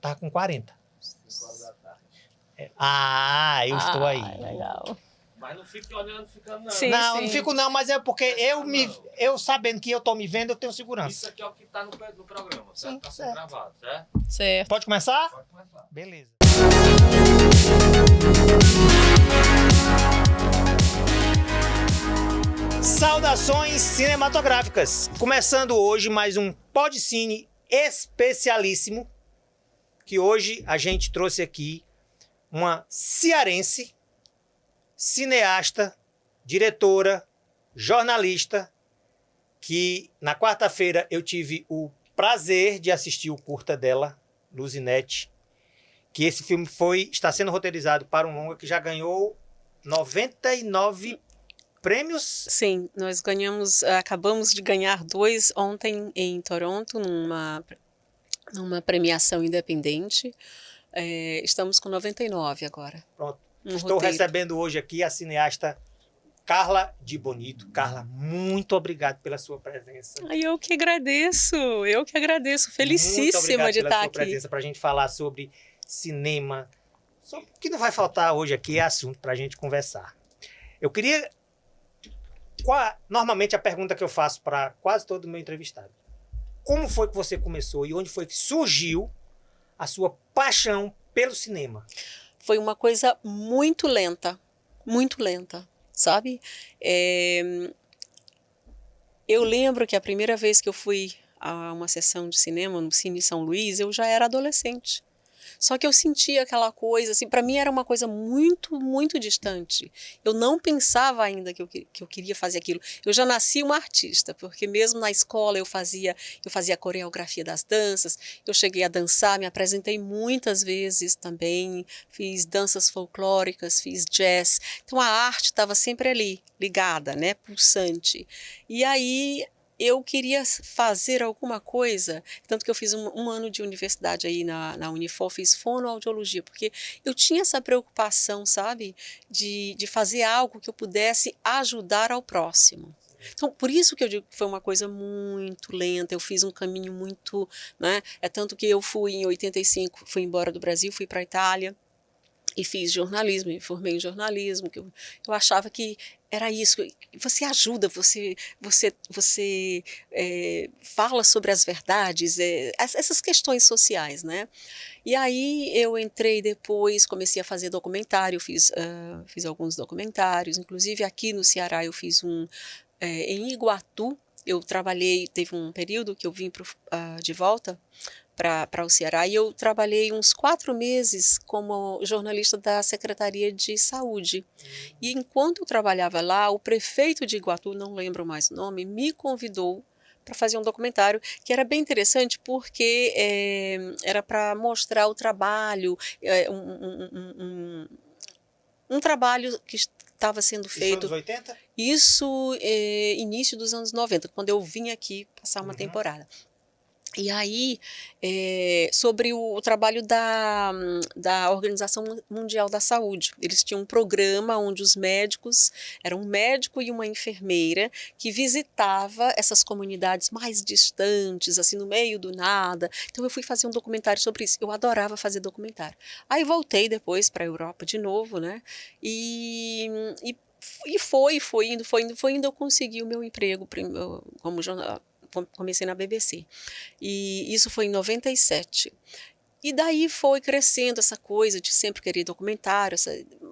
tava com 40. 5 horas da tarde. Eu estou aí. Legal. Mas não fique olhando, ficando não. Sim. Não fico não, mas é porque eu sabendo que eu tô me vendo, eu tenho Isso segurança. aqui é o que tá no programa, certo? Sim, Tá sendo certo. gravado, certo? Certo. Pode começar? Pode começar. Beleza. Saudações cinematográficas. Começando hoje mais um Podcine especialíssimo, que hoje a gente trouxe aqui uma cearense, cineasta, diretora, jornalista, que na quarta-feira eu tive o prazer de assistir o curta dela, Luzinete, que esse filme está sendo roteirizado para um longa que já ganhou 99 prêmios. Sim, nós acabamos de ganhar 2 ontem em Toronto, numa premiação independente. Estamos com 99 agora. Pronto. Um Estou roteiro. recebendo hoje aqui a cineasta Carla de Bonito. Carla, muito obrigado pela sua presença. Ai, eu que agradeço. Muito Felicíssima obrigado de pela estar sua aqui. presença para a gente falar sobre cinema. O que não vai faltar hoje aqui é assunto para a gente conversar. Eu queria... Normalmente a pergunta que eu faço para quase todo meu entrevistado. Como foi que você começou e onde foi que surgiu a sua paixão pelo cinema? Foi uma coisa muito lenta, sabe? Eu lembro que a primeira vez que eu fui a uma sessão de cinema no Cine São Luís, eu já era adolescente. Só que eu sentia aquela coisa, assim, para mim era uma coisa muito, muito distante. Eu não pensava ainda que eu queria fazer aquilo. Eu já nasci uma artista, porque mesmo na escola eu fazia a coreografia das danças, eu cheguei a dançar, me apresentei muitas vezes também, fiz danças folclóricas, fiz jazz. Então a arte estava sempre ali, ligada, né, pulsante. E aí eu queria fazer alguma coisa, tanto que eu fiz um ano de universidade aí na Unifor, fiz fonoaudiologia, porque eu tinha essa preocupação, sabe, de fazer algo que eu pudesse ajudar ao próximo. Então, por isso que eu digo que foi uma coisa muito lenta, eu fiz um caminho muito, né, tanto que eu fui em 85, fui embora do Brasil, fui para a Itália, e fiz jornalismo, me formei em jornalismo, que eu achava que era isso, você ajuda, você fala sobre as verdades, essas questões sociais, né? E aí eu entrei depois, comecei a fazer documentário, fiz alguns documentários, inclusive aqui no Ceará eu fiz em Iguatu, eu trabalhei, teve um período que eu vim de volta para o Ceará e eu trabalhei uns 4 meses como jornalista da Secretaria de Saúde. E enquanto eu trabalhava lá, o prefeito de Iguatu, não lembro mais o nome, me convidou para fazer um documentário que era bem interessante porque era para mostrar o trabalho, um trabalho que estava sendo feito. Isso nos 80? Isso, início dos anos 90, quando eu vim aqui passar uma temporada. E aí, sobre o trabalho da Organização Mundial da Saúde. Eles tinham um programa onde os médicos, era um médico e uma enfermeira, que visitava essas comunidades mais distantes, assim, no meio do nada. Então eu fui fazer um documentário sobre isso. Eu adorava fazer documentário. Aí voltei depois para a Europa de novo, né? E foi indo, eu consegui o meu emprego como jornalista. Comecei na BBC, e isso foi em 97. E daí foi crescendo essa coisa de sempre querer documentário,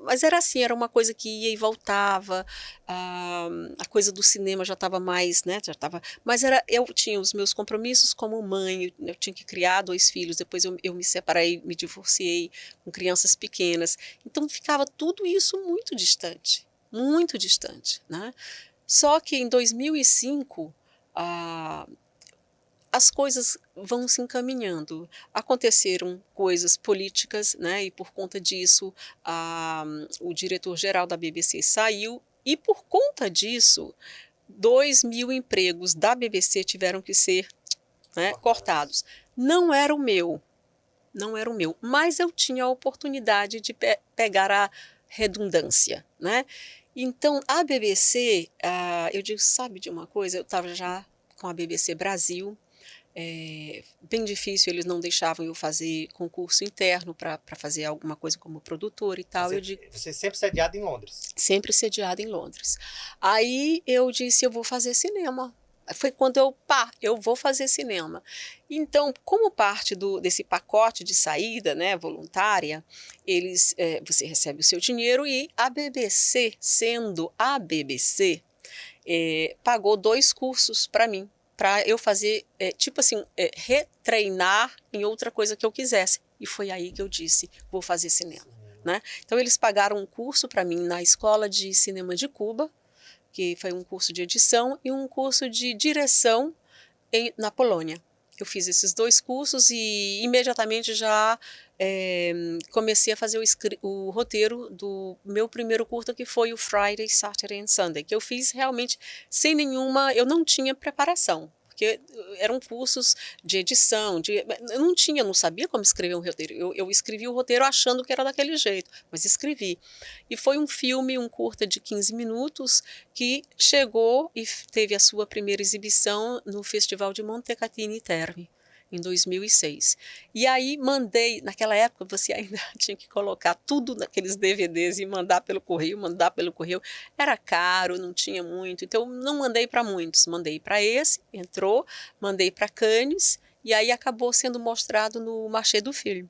mas era assim, era uma coisa que ia e voltava, a coisa do cinema já estava mais, né, mas eu tinha os meus compromissos como mãe, eu tinha que criar 2 filhos, depois eu me separei, me divorciei com crianças pequenas, então ficava tudo isso muito distante, né? Só que em 2005, as coisas vão se encaminhando. Aconteceram coisas políticas, né, e por conta disso o diretor-geral da BBC saiu e por conta disso 2.000 empregos da BBC tiveram que ser, né, cortados. Não era o meu, mas eu tinha a oportunidade de pegar a redundância, né? Então, a BBC, eu digo, sabe de uma coisa? Eu estava já com a BBC Brasil, bem difícil, eles não deixavam eu fazer concurso interno para fazer alguma coisa como produtora e tal. Você sempre sediada em Londres? Sempre sediada em Londres. Aí eu disse, eu vou fazer cinema. Foi quando eu vou fazer cinema. Então, como parte desse pacote de saída, né, voluntária, você recebe o seu dinheiro e a BBC, sendo a BBC, pagou 2 cursos para mim, para eu fazer, retreinar em outra coisa que eu quisesse. E foi aí que eu disse, vou fazer cinema. Né? Então, eles pagaram um curso para mim na Escola de Cinema de Cuba, que foi um curso de edição, e um curso de direção na Polônia. Eu fiz esses 2 cursos e imediatamente já comecei a fazer o roteiro do meu primeiro curta, que foi o Friday, Saturday and Sunday, que eu fiz realmente sem nenhuma... Eu não tinha preparação, porque eram cursos de edição, eu não sabia como escrever um roteiro. Eu escrevi o roteiro achando que era daquele jeito, mas escrevi. E foi um filme, um curta de 15 minutos, que chegou e teve a sua primeira exibição no Festival de Montecatini Terme, em 2006. E aí mandei, naquela época você ainda tinha que colocar tudo naqueles DVDs e mandar pelo correio. Era caro, não tinha muito, então não mandei para muitos, mandei para esse, entrou, mandei para Cannes, e aí acabou sendo mostrado no Marché du Film.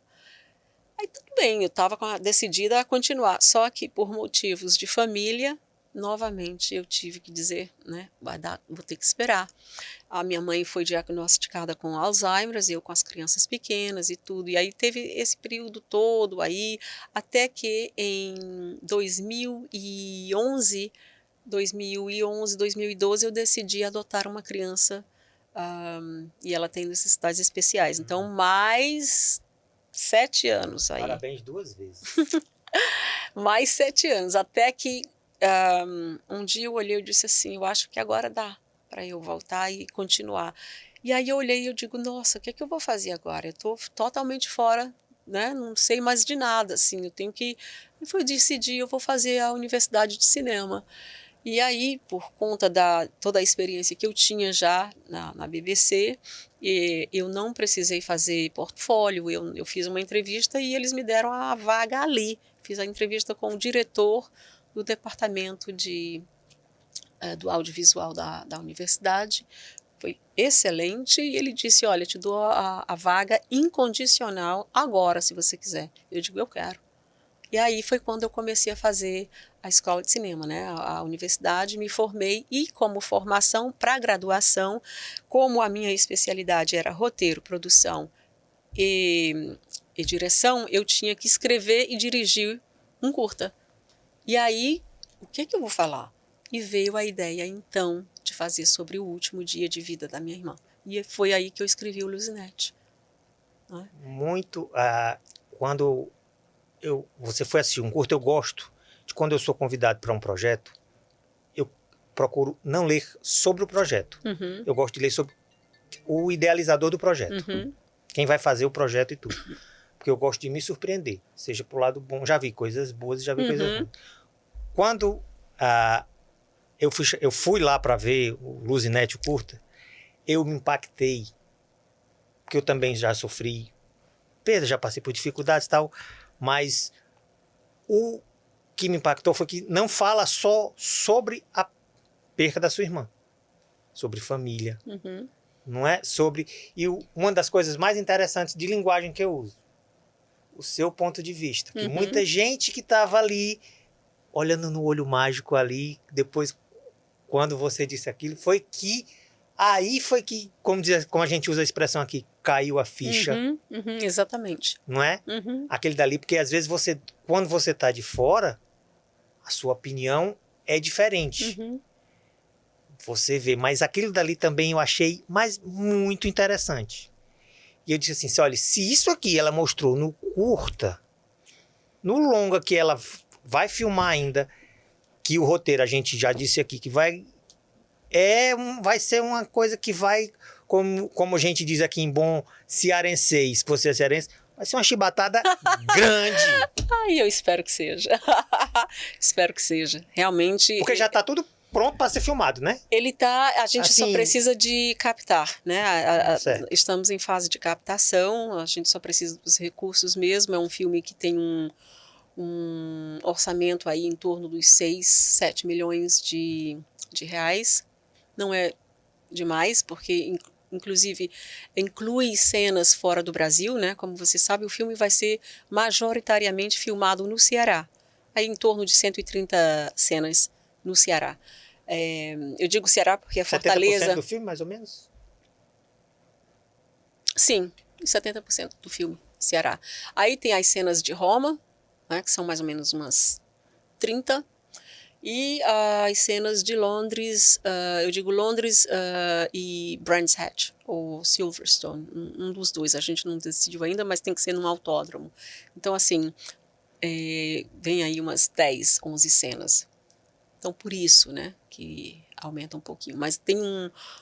Aí tudo bem, eu estava decidida a continuar, só que por motivos de família, novamente eu tive que dizer, né, vou ter que esperar. A minha mãe foi diagnosticada com Alzheimer, eu com as crianças pequenas e tudo, e aí teve esse período todo aí, até que em 2011, 2012 eu decidi adotar uma criança, e ela tem necessidades especiais, então mais 7 anos aí. Parabéns 2 vezes. Mais 7 anos, até que um dia eu olhei e disse assim, eu acho que agora dá para eu voltar e continuar. E aí eu olhei e eu digo, nossa, o que é que eu vou fazer agora? Eu estou totalmente fora, né? Não sei mais de nada, assim, eu tenho que... E foi decidir, eu vou fazer a Universidade de Cinema. E aí, por conta toda a experiência que eu tinha já na BBC, eu não precisei fazer portfólio, eu fiz uma entrevista e eles me deram a vaga ali. Fiz a entrevista com o diretor do departamento do audiovisual da universidade. Foi excelente e ele disse, olha, te dou a vaga incondicional agora, se você quiser. Eu digo, eu quero. E aí foi quando eu comecei a fazer a escola de cinema, né? A universidade, me formei e como formação para graduação, como a minha especialidade era roteiro, produção e direção, eu tinha que escrever e dirigir um curta. E aí, o que eu vou falar? E veio a ideia, então, de fazer sobre o último dia de vida da minha irmã. E foi aí que eu escrevi o Luzinete. Né? Muito, quando você foi assistir um curto, eu gosto de quando eu sou convidado para um projeto, eu procuro não ler sobre o projeto. Uhum. Eu gosto de ler sobre o idealizador do projeto. Uhum. Quem vai fazer o projeto e tudo. Porque eu gosto de me surpreender, seja pro lado bom. Já vi coisas boas e já vi coisas ruins. Quando eu fui lá para ver o Luzinete, o curta, eu me impactei, porque eu também já sofri perda, já passei por dificuldades e tal, mas o que me impactou foi que não fala só sobre a perca da sua irmã, sobre família, não é sobre... E uma das coisas mais interessantes de linguagem que eu uso, o seu ponto de vista, que muita gente que estava ali, olhando no olho mágico ali, depois, quando você disse aquilo, foi que como a gente usa a expressão aqui, caiu a ficha. Exatamente. Não é? Aquele dali, porque às vezes quando você está de fora, a sua opinião é diferente. Você vê, mas aquilo dali também eu achei muito interessante. E eu disse assim, olha, se isso aqui ela mostrou no curta, no longa que ela vai filmar ainda, que o roteiro a gente já disse aqui, que vai ser uma coisa que vai, como a gente diz aqui em bom cearense, que você é cearense, vai ser uma chibatada grande. Ai, eu espero que seja. Espero que seja. Realmente... Porque já está tudo pronto para ser filmado, né? Ele tá, a gente só Assim, precisa de captar, né? certo. Estamos em fase de captação, a gente só precisa dos recursos mesmo. É um filme que tem um orçamento aí em torno dos 6, 7 milhões de reais. Não é demais, porque inclusive inclui cenas fora do Brasil, né? Como você sabe, o filme vai ser majoritariamente filmado no Ceará. Aí em torno de 130 cenas no Ceará. Eu digo Ceará porque a 70% Fortaleza... do filme, mais ou menos? Sim, 70% do filme, Ceará. Aí tem as cenas de Roma, né, que são mais ou menos umas 30, e as cenas de Londres, eu digo Londres e Brands Hatch, ou Silverstone, um dos dois, a gente não decidiu ainda, mas tem que ser num autódromo. Então, assim, vem aí umas 10, 11 cenas. Então, por isso, né, que aumenta um pouquinho. Mas tem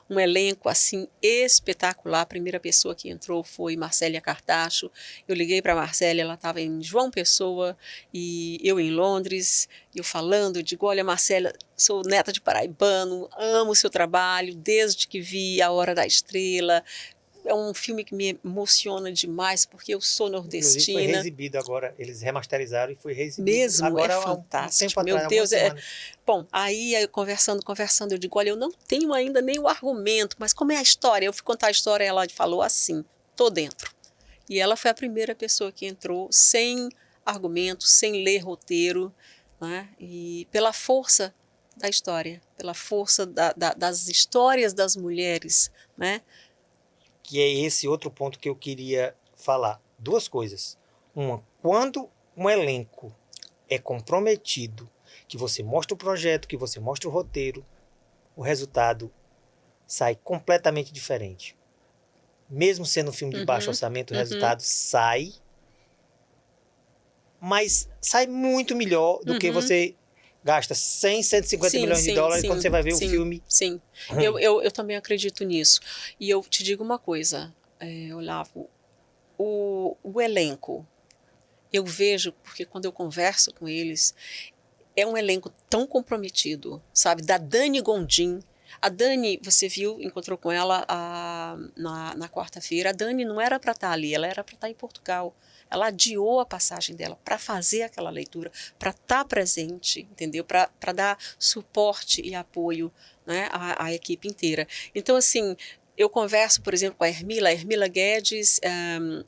um elenco, assim, espetacular. A primeira pessoa que entrou foi Marcélia Cartacho. Eu liguei para a Marcélia, ela estava em João Pessoa e eu em Londres. Eu falando, eu digo, olha, Marcélia, sou neta de paraibano, amo o seu trabalho, desde que vi A Hora da Estrela. É um filme que me emociona demais, porque eu sou Inclusive nordestina. foi reexibido agora, eles remasterizaram e foi reexibido Mesmo, agora é há um fantástico. tempo Meu atrás, Deus, algumas semanas. Bom, aí eu conversando, eu digo, olha, eu não tenho ainda nem o argumento, mas como é a história? Eu fui contar a história e ela falou assim, tô dentro. E ela foi a primeira pessoa que entrou sem argumento, sem ler roteiro, né? E pela força da história, pela força das histórias das mulheres, né? Que é esse outro ponto que eu queria falar. Duas coisas. Uma, quando um elenco é comprometido, que você mostra o projeto, que você mostra o roteiro, o resultado sai completamente diferente. Mesmo sendo um filme de baixo orçamento, o resultado sai, mas sai muito melhor do que você gasta 100, 150 milhões de dólares quando você vai ver o filme. Sim, eu também acredito nisso. E eu te digo uma coisa, Olavo, o elenco, eu vejo, porque quando eu converso com eles, é um elenco tão comprometido, sabe? Da Dani Gondim. A Dani, você viu, encontrou com ela na quarta-feira. A Dani não era para estar ali, ela era para estar em Portugal. Ela adiou a passagem dela para fazer aquela leitura, para estar presente, entendeu? Para dar suporte e apoio, né, à equipe inteira. Então, assim, eu converso, por exemplo, com a Hermila Guedes.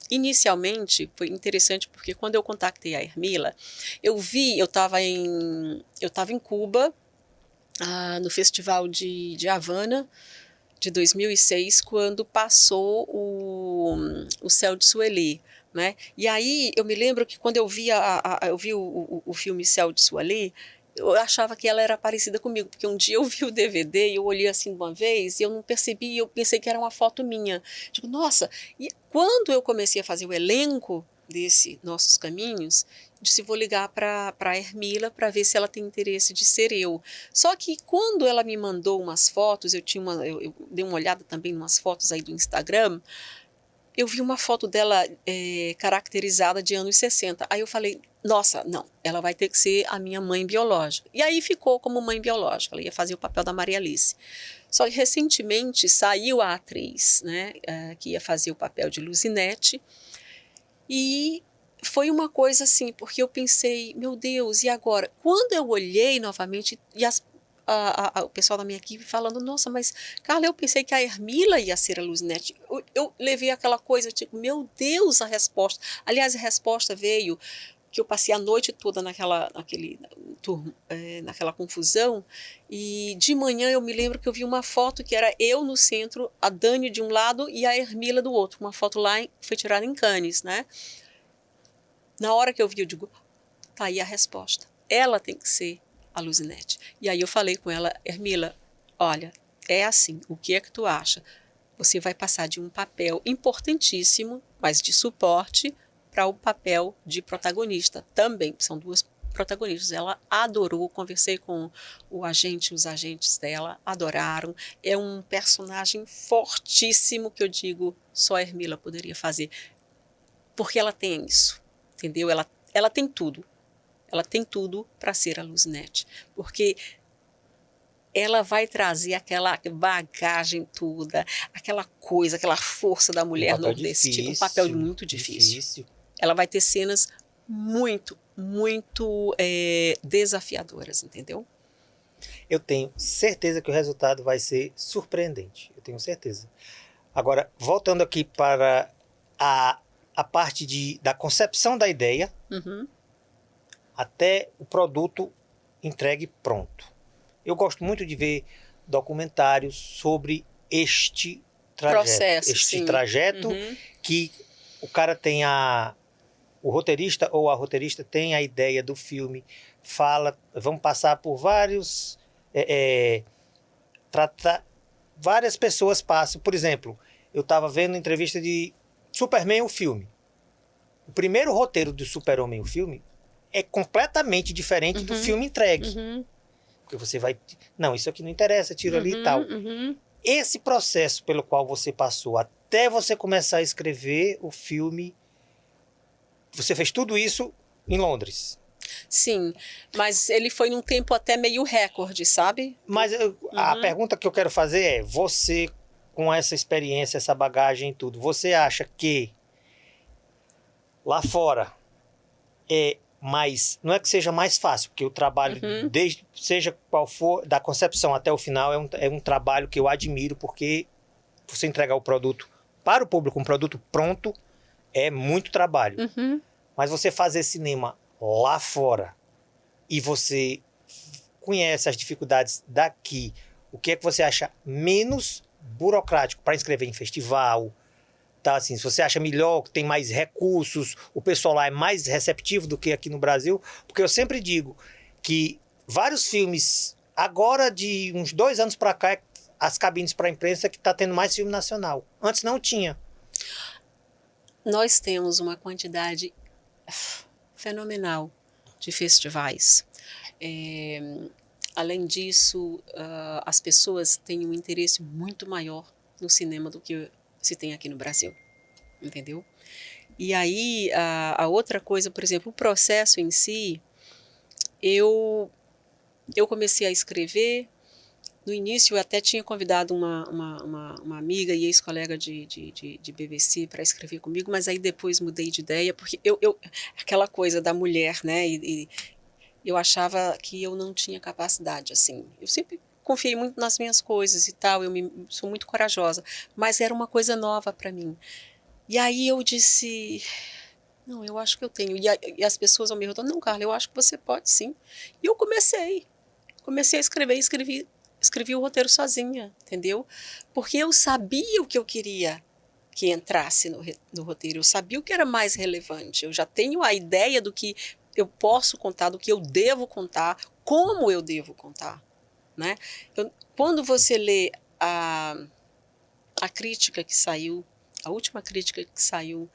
Inicialmente, foi interessante porque quando eu contactei a Hermila, eu estava em Cuba, no Festival de Havana, de 2006, quando passou o Céu de Sueli, né? E aí eu me lembro que quando eu vi o filme Céu de Sueli, eu achava que ela era parecida comigo, porque um dia eu vi o DVD e eu olhei assim de uma vez e eu não percebi, eu pensei que era uma foto minha. Digo, nossa, e quando eu comecei a fazer o elenco desse Nossos Caminhos, disse, vou ligar para a Hermila para ver se ela tem interesse de ser eu. Só que quando ela me mandou umas fotos, eu dei uma olhada também em umas fotos aí do Instagram, eu vi uma foto dela caracterizada de anos 60. Aí eu falei, nossa, não, ela vai ter que ser a minha mãe biológica. E aí ficou como mãe biológica, ela ia fazer o papel da Maria Alice. Só que recentemente saiu a atriz, né, que ia fazer o papel de Luzinete, e foi uma coisa assim, porque eu pensei, meu Deus, e agora? Quando eu olhei novamente, e o pessoal da minha equipe falando, nossa, mas Carla, eu pensei que a Hermila ia ser a Luzinete. Eu levei aquela coisa, tipo, meu Deus, a resposta. Aliás, a resposta veio que eu passei a noite toda naquela confusão, e de manhã eu me lembro que eu vi uma foto que era eu no centro, a Dani de um lado e a Hermila do outro, uma foto lá, foi tirada em Cannes, né? Na hora que eu vi, eu digo, tá aí a resposta, ela tem que ser a Luzinete. E aí eu falei com ela, Hermila, olha, é assim, o que é que tu acha? Você vai passar de um papel importantíssimo, mas de suporte, para o papel de protagonista. Também são duas protagonistas. Ela adorou, conversei com os agentes dela, adoraram. É um personagem fortíssimo que eu digo, só a Hermila poderia fazer. Porque ela tem isso, entendeu? Ela tem tudo. Ela tem tudo para ser a Luzinete. Porque ela vai trazer aquela bagagem toda, aquela coisa, aquela força da mulher nordestina. Um papel muito difícil. Ela vai ter cenas muito, muito desafiadoras, entendeu? Eu tenho certeza que o resultado vai ser surpreendente. Eu tenho certeza. Agora, voltando aqui para a parte da concepção da ideia até o produto entregue pronto. Eu gosto muito de ver documentários sobre este trajeto. Processo, este sim. trajeto que o cara tem o roteirista ou a roteirista tem a ideia do filme, fala, vamos passar por vários... várias pessoas passam. Por exemplo, eu estava vendo entrevista de Superman, o filme. O primeiro roteiro do Super-Homem, o filme, é completamente diferente do filme entregue. Porque você vai... Não, isso aqui não interessa, tira ali e tal. Esse processo pelo qual você passou até você começar a escrever o filme, você fez tudo isso em Londres. Sim, mas ele foi num tempo até meio recorde, sabe? Mas a pergunta que eu quero fazer é, você, com essa experiência, essa bagagem e tudo, você acha que lá fora não é que seja mais fácil, porque o trabalho, seja qual for, da concepção até o final, é um trabalho que eu admiro, porque você entregar o produto para o público, um produto pronto, é muito trabalho. Mas você fazer cinema lá fora e você conhece as dificuldades daqui, o que é que você acha menos burocrático para inscrever em festival? Tá, assim, se você acha melhor, que tem mais recursos, o pessoal lá é mais receptivo do que aqui no Brasil, porque eu sempre digo que vários filmes, agora de uns 2 anos para cá, as cabines para a imprensa que está tendo mais filme nacional. Antes não tinha. Nós temos uma quantidade fenomenal de festivais. Além disso, as pessoas têm um interesse muito maior no cinema do que se tem aqui no Brasil, entendeu? E aí, a outra coisa, por exemplo, o processo em si, eu comecei a escrever. No início, eu até tinha convidado uma amiga e ex-colega de BBC para escrever comigo, mas aí depois mudei de ideia, porque aquela coisa da mulher, né? E eu achava que eu não tinha capacidade, assim. Eu sempre confiei muito nas minhas coisas e tal, sou muito corajosa, mas era uma coisa nova para mim. E aí eu disse, não, eu acho que eu tenho. E as pessoas ao meu redor, não, Carla, eu acho que você pode sim. E eu comecei a escrever, escrevi o roteiro sozinha, entendeu? Porque eu sabia o que eu queria que entrasse no roteiro, eu sabia o que era mais relevante, eu já tenho a ideia do que eu posso contar, do que eu devo contar, como eu devo contar, né? Quando você lê a crítica que saiu, a última crítica que saiu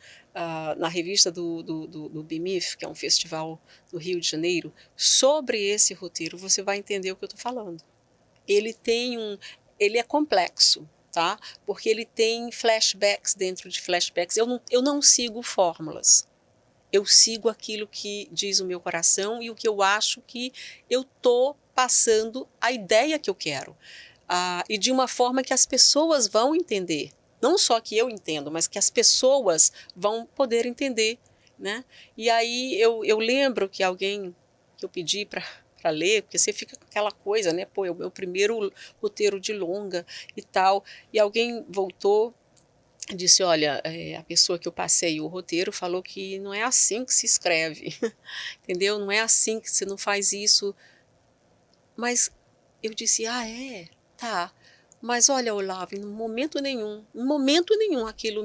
na revista do BIMIF, que é um festival do Rio de Janeiro, sobre esse roteiro, você vai entender o que eu estou falando. Ele é complexo, tá? Porque ele tem flashbacks dentro de flashbacks. Eu não sigo fórmulas. Eu sigo aquilo que diz o meu coração e o que eu acho que eu estou passando a ideia que eu quero. E de uma forma que as pessoas vão entender. Não só que eu entendo, mas que as pessoas vão poder entender, né? E aí eu lembro que que eu pedi para ler, porque você fica com aquela coisa, né? Pô, é o meu primeiro roteiro de longa e tal. E alguém voltou e disse, olha, a pessoa que eu passei o roteiro falou que não é assim que se escreve, entendeu? Não é assim que você não faz isso. Mas eu disse, tá. Mas olha, Olavo, em momento nenhum aquilo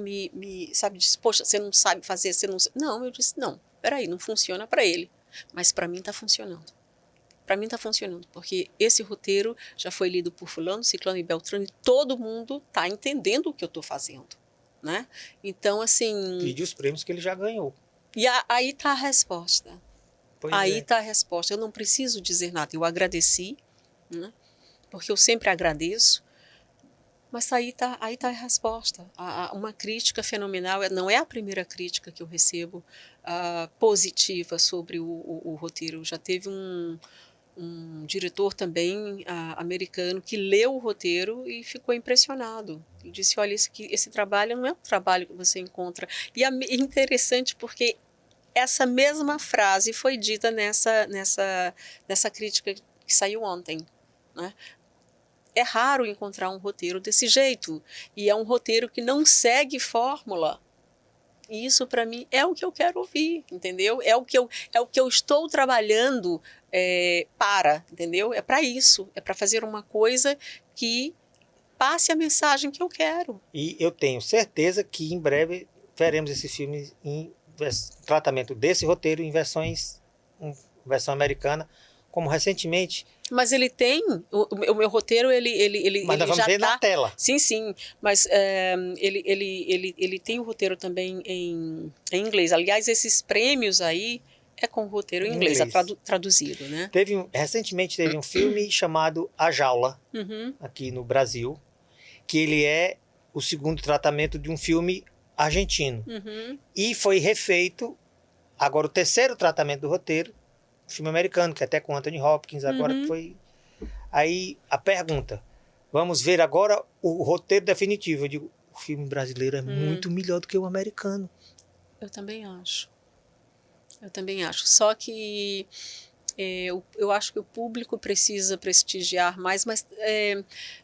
sabe, disse, poxa, você não sabe fazer, você não... Não, eu disse, não, peraí, não funciona para ele, mas para mim está funcionando. Para mim está funcionando, porque esse roteiro já foi lido por fulano, ciclano e beltrano, e todo mundo está entendendo o que eu estou fazendo, né? Então, assim... Pede os prêmios que ele já ganhou. E aí está a resposta. Aí está a resposta. Eu não preciso dizer nada. Eu agradeci, né? Porque eu sempre agradeço, mas aí tá a resposta. Uma crítica fenomenal. Não é a primeira crítica que eu recebo positiva sobre o roteiro. Já teve um diretor também americano que leu o roteiro e ficou impressionado. Ele disse, olha, esse trabalho não é um trabalho que você encontra. E é interessante porque essa mesma frase foi dita nessa crítica que saiu ontem, né? É raro encontrar um roteiro desse jeito. E é um roteiro que não segue fórmula. E isso, para mim, é o que eu quero ouvir, entendeu? É o que eu estou trabalhando entendeu? É para isso. É para fazer uma coisa que passe a mensagem que eu quero. E eu tenho certeza que em breve veremos esse filme em tratamento desse roteiro em versão americana, como recentemente. Mas ele tem, o meu roteiro, Mas nós vamos ver na tela. Sim, mas ele tem o roteiro também em inglês. Aliás, esses prêmios aí é com o roteiro em inglês. Traduzido, né? Recentemente teve um filme chamado A Jaula, aqui no Brasil, que ele é o segundo tratamento de um filme argentino. E foi refeito, agora o terceiro tratamento do roteiro, filme americano, que até com Anthony Hopkins, agora foi... Aí, a pergunta, vamos ver agora o roteiro definitivo. Eu digo, o filme brasileiro é muito melhor do que o americano. Eu também acho. Só que eu acho que o público precisa prestigiar mais, mas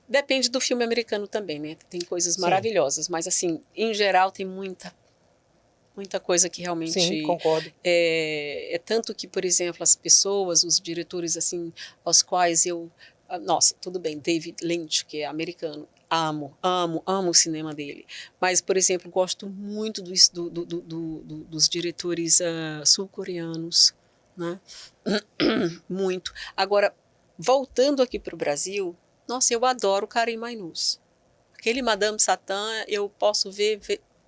depende do filme americano também, né? Tem coisas maravilhosas, mas assim, em geral tem muita coisa que realmente... Sim, concordo. É tanto que, por exemplo, as pessoas, os diretores assim, aos quais eu... Nossa, tudo bem, David Lynch, que é americano, amo o cinema dele. Mas, por exemplo, gosto muito dos diretores sul-coreanos, né? Muito. Agora, voltando aqui para o Brasil, nossa, eu adoro Karim Mainuz. Aquele Madame Satã, eu posso ver,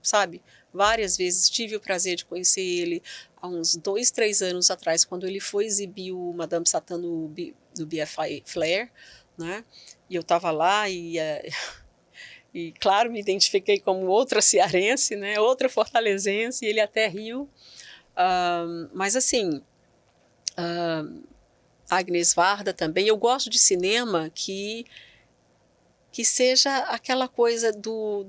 sabe, várias vezes. Tive o prazer de conhecer ele há uns 2, 3 anos atrás, quando ele foi exibir o Madame Satã no BFI Flair, né? E eu estava lá e, claro, me identifiquei como outra cearense, né? Outra fortalezense, e ele até riu. Mas assim, Agnes Varda também. Eu gosto de cinema que seja aquela coisa do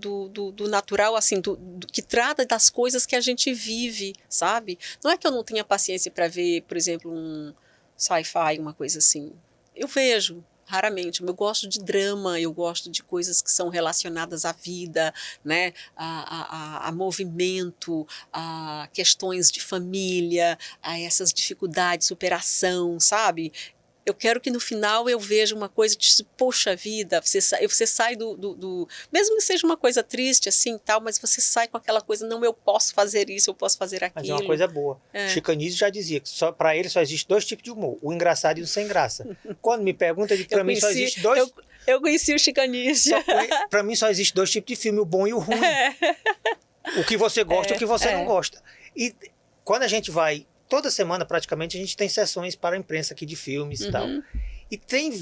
natural, assim, que trata das coisas que a gente vive, sabe? Não é que eu não tenha paciência para ver, por exemplo, um sci-fi, uma coisa assim. Eu vejo, raramente. Eu gosto de drama, eu gosto de coisas que são relacionadas à vida, né? a movimento, a questões de família, a essas dificuldades, superação, sabe? Eu quero que no final eu veja uma coisa de, poxa vida, você sai mesmo que seja uma coisa triste assim, tal, mas você sai com aquela coisa, não, eu posso fazer isso, eu posso fazer aquilo. Mas é uma coisa boa. Chico Anísio já dizia que para ele só existe 2 tipos de humor, o engraçado e o sem graça. Quando me pergunta, eu digo, para mim só existe 2... Eu conheci o Chico Anísio. Para mim só existe 2 tipos de filme, o bom e o ruim. O que você gosta e o que você não gosta. E quando a gente vai... Toda semana, praticamente, a gente tem sessões para a imprensa aqui de filmes e tal. E tem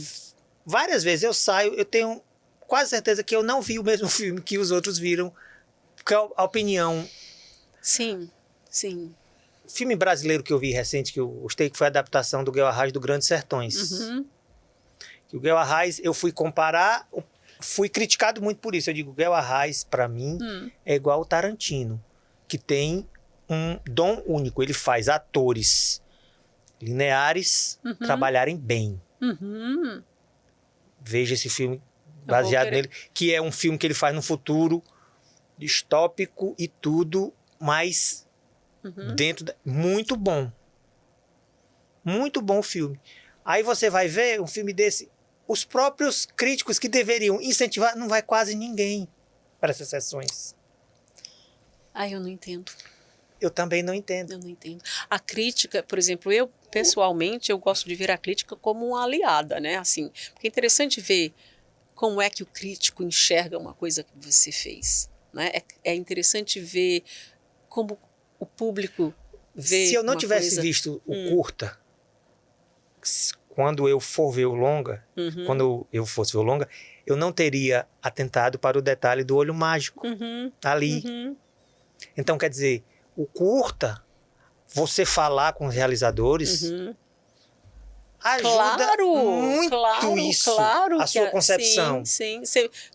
várias vezes eu saio, eu tenho quase certeza que eu não vi o mesmo filme que os outros viram, porque a opinião... Sim. Filme brasileiro que eu vi recente, que eu gostei, que foi a adaptação do Guel Arraes do Grandes Sertões. Que o Guel Arraes, eu fui comparar, fui criticado muito por isso. Eu digo, o Guel Arraes, para mim, é igual o Tarantino, que tem um dom único. Ele faz atores lineares trabalharem bem. Veja esse filme baseado nele, que é um filme que ele faz no futuro, distópico e tudo, mas muito bom. Muito bom o filme. Aí você vai ver um filme desse, os próprios críticos que deveriam incentivar, não vai quase ninguém para essas sessões. Eu não entendo. Eu também não entendo. Eu não entendo. A crítica, por exemplo, eu pessoalmente, eu gosto de ver a crítica como uma aliada, né? Assim, porque é interessante ver como é que o crítico enxerga uma coisa que você fez, né? É interessante ver como o público vê. Se eu não uma tivesse coisa... visto o curta, quando eu for ver o longa, quando eu fosse ver o longa, eu não teria atentado para o detalhe do olho mágico ali. Então, quer dizer, o curta, você falar com os realizadores, ajuda muito isso, a sua concepção. Sim,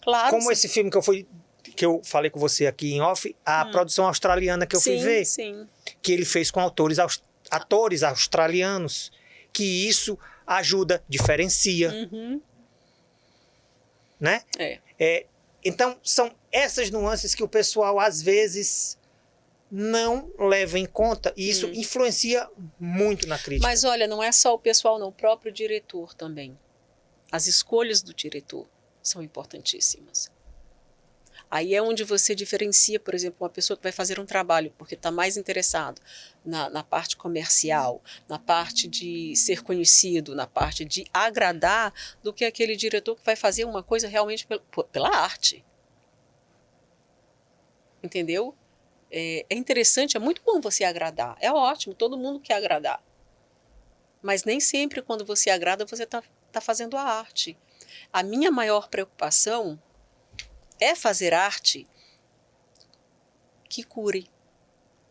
claro. Como esse filme que eu falei com você aqui em off, a produção australiana que eu fui ver, que ele fez com atores australianos, que isso ajuda, diferencia, né? Então, são essas nuances que o pessoal, às vezes, não leva em conta, e isso influencia muito na crítica. Mas olha, não é só o pessoal, não, o próprio diretor também. As escolhas do diretor são importantíssimas. Aí é onde você diferencia, por exemplo, uma pessoa que vai fazer um trabalho porque está mais interessado na parte comercial, na parte de ser conhecido, na parte de agradar, do que aquele diretor que vai fazer uma coisa realmente pela arte. Entendeu? É interessante, é muito bom você agradar. É ótimo, todo mundo quer agradar. Mas nem sempre quando você agrada, você está fazendo a arte. A minha maior preocupação é fazer arte que cure,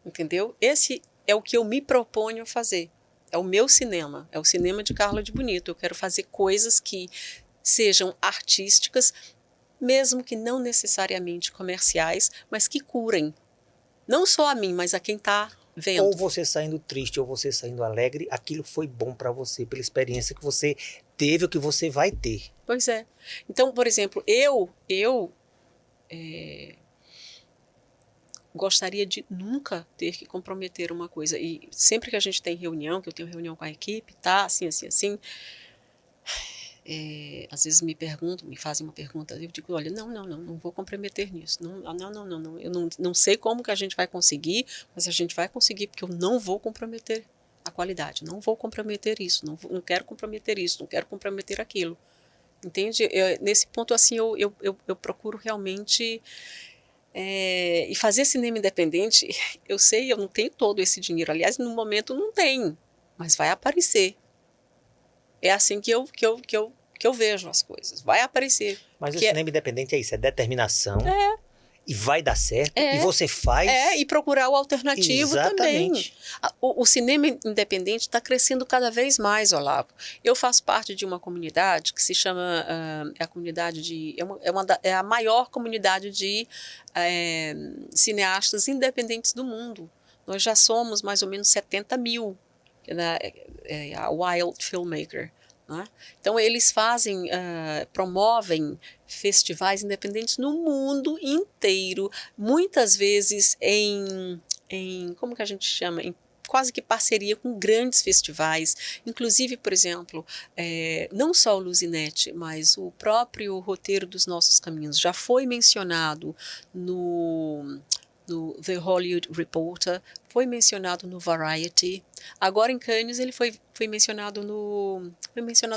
entendeu? Esse é o que eu me proponho a fazer. É o meu cinema, é o cinema de Carla de Bonito. Eu quero fazer coisas que sejam artísticas, mesmo que não necessariamente comerciais, mas que curem. Não só a mim, mas a quem está vendo. Ou você saindo triste, ou você saindo alegre, aquilo foi bom para você, pela experiência que você teve, ou que você vai ter. Pois é. Então, por exemplo, eu gostaria de nunca ter que comprometer uma coisa. E sempre que a gente tem reunião, que eu tenho reunião com a equipe, tá, assim, às vezes me fazem uma pergunta, eu digo, olha, não vou comprometer nisso. Não. Eu não sei como que a gente vai conseguir, mas a gente vai conseguir, porque eu não vou comprometer a qualidade, não vou comprometer isso, não quero comprometer isso, não quero comprometer aquilo. Entende? Nesse ponto, assim, eu procuro realmente... e fazer cinema independente, eu sei, eu não tenho todo esse dinheiro. Aliás, no momento não tem, mas vai aparecer. É assim que eu vejo as coisas. Vai aparecer. Mas o cinema independente é isso, é determinação. E vai dar certo, e você faz... e procurar o alternativo também. O cinema independente está crescendo cada vez mais, Olavo. Eu faço parte de uma comunidade que se chama... a comunidade de... É a maior comunidade de cineastas independentes do mundo. Nós já somos mais ou menos 70 mil, a Wild Filmmaker. Né? Então, eles promovem festivais independentes no mundo inteiro, muitas vezes em como que a gente chama? Em quase que parceria com grandes festivais. Inclusive, por exemplo, não só o Luzinete, mas o próprio Roteiro dos Nossos Caminhos já foi mencionado no The Hollywood Reporter, foi mencionado no Variety. Agora em Cannes ele foi mencionado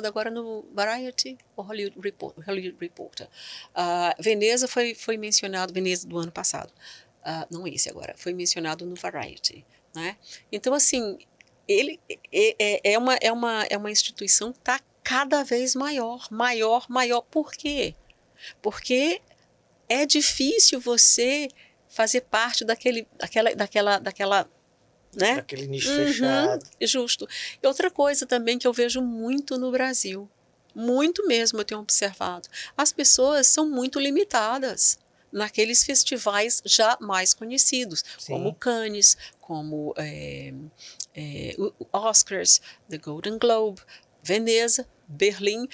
agora no Variety ou Hollywood Reporter. Veneza foi mencionado, Veneza do ano passado. Não esse agora, foi mencionado no Variety, né? Então, assim, ele é uma instituição que está cada vez maior. Por quê? Porque é difícil você fazer parte daquele né? Daquele nicho fechado. Justo. E outra coisa também que eu vejo muito no Brasil, muito mesmo eu tenho observado, as pessoas são muito limitadas naqueles festivais já mais conhecidos, como Cannes, como Oscars, The Golden Globe, Veneza, Berlim,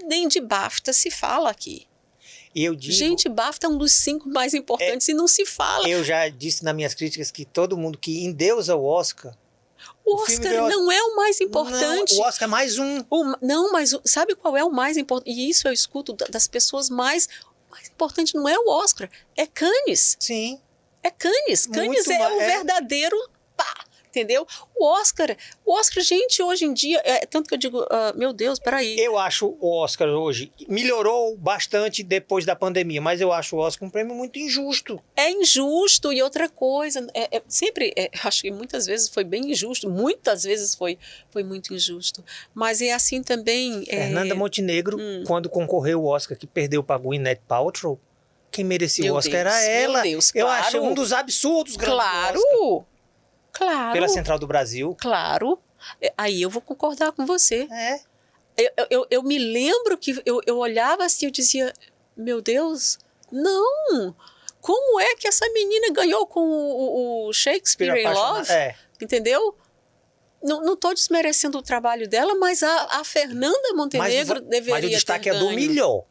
nem de BAFTA se fala aqui. Gente, BAFTA é um dos 5 mais importantes e não se fala. Eu já disse nas minhas críticas que todo mundo que endeusa o Oscar... O Oscar não é o mais importante. Não, o Oscar é mais um. Não, mas sabe qual é o mais importante? E isso eu escuto das pessoas mais importante não é o Oscar, é Cannes. Sim. É Cannes. Cannes o verdadeiro... Entendeu? O Oscar, gente, hoje em dia, tanto que eu digo, meu Deus, peraí. Eu acho o Oscar hoje, melhorou bastante depois da pandemia, mas eu acho o Oscar um prêmio muito injusto. É injusto, e outra coisa, acho que muitas vezes foi bem injusto, muitas vezes foi muito injusto, mas é assim também... Fernanda Montenegro, quando concorreu ao Oscar, que perdeu para Gwyneth Paltrow, quem merecia o Oscar era ela. Meu Deus, eu achei um dos absurdos grandes do Oscar. Claro. Pela Central do Brasil. Claro. Aí eu vou concordar com você. Eu me lembro que eu olhava assim, eu dizia, meu Deus, não! Como é que essa menina ganhou com o Shakespeare in Love? Entendeu? Não estou desmerecendo o trabalho dela, mas a Fernanda Montenegro deveria Mas o destaque ter é do ganho. melhor.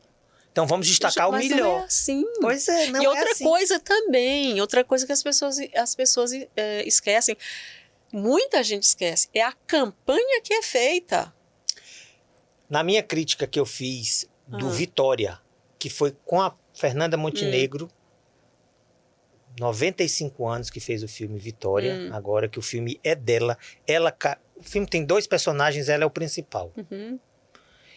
Então vamos destacar o melhor. Não é assim. Pois é, não e é outra assim. coisa também, outra coisa que as pessoas esquecem, muita gente esquece, é a campanha que é feita. Na minha crítica que eu fiz do Vitória, que foi com a Fernanda Montenegro, 95 anos que fez o filme Vitória, agora que o filme é dela. O filme tem 2 personagens, ela é o principal.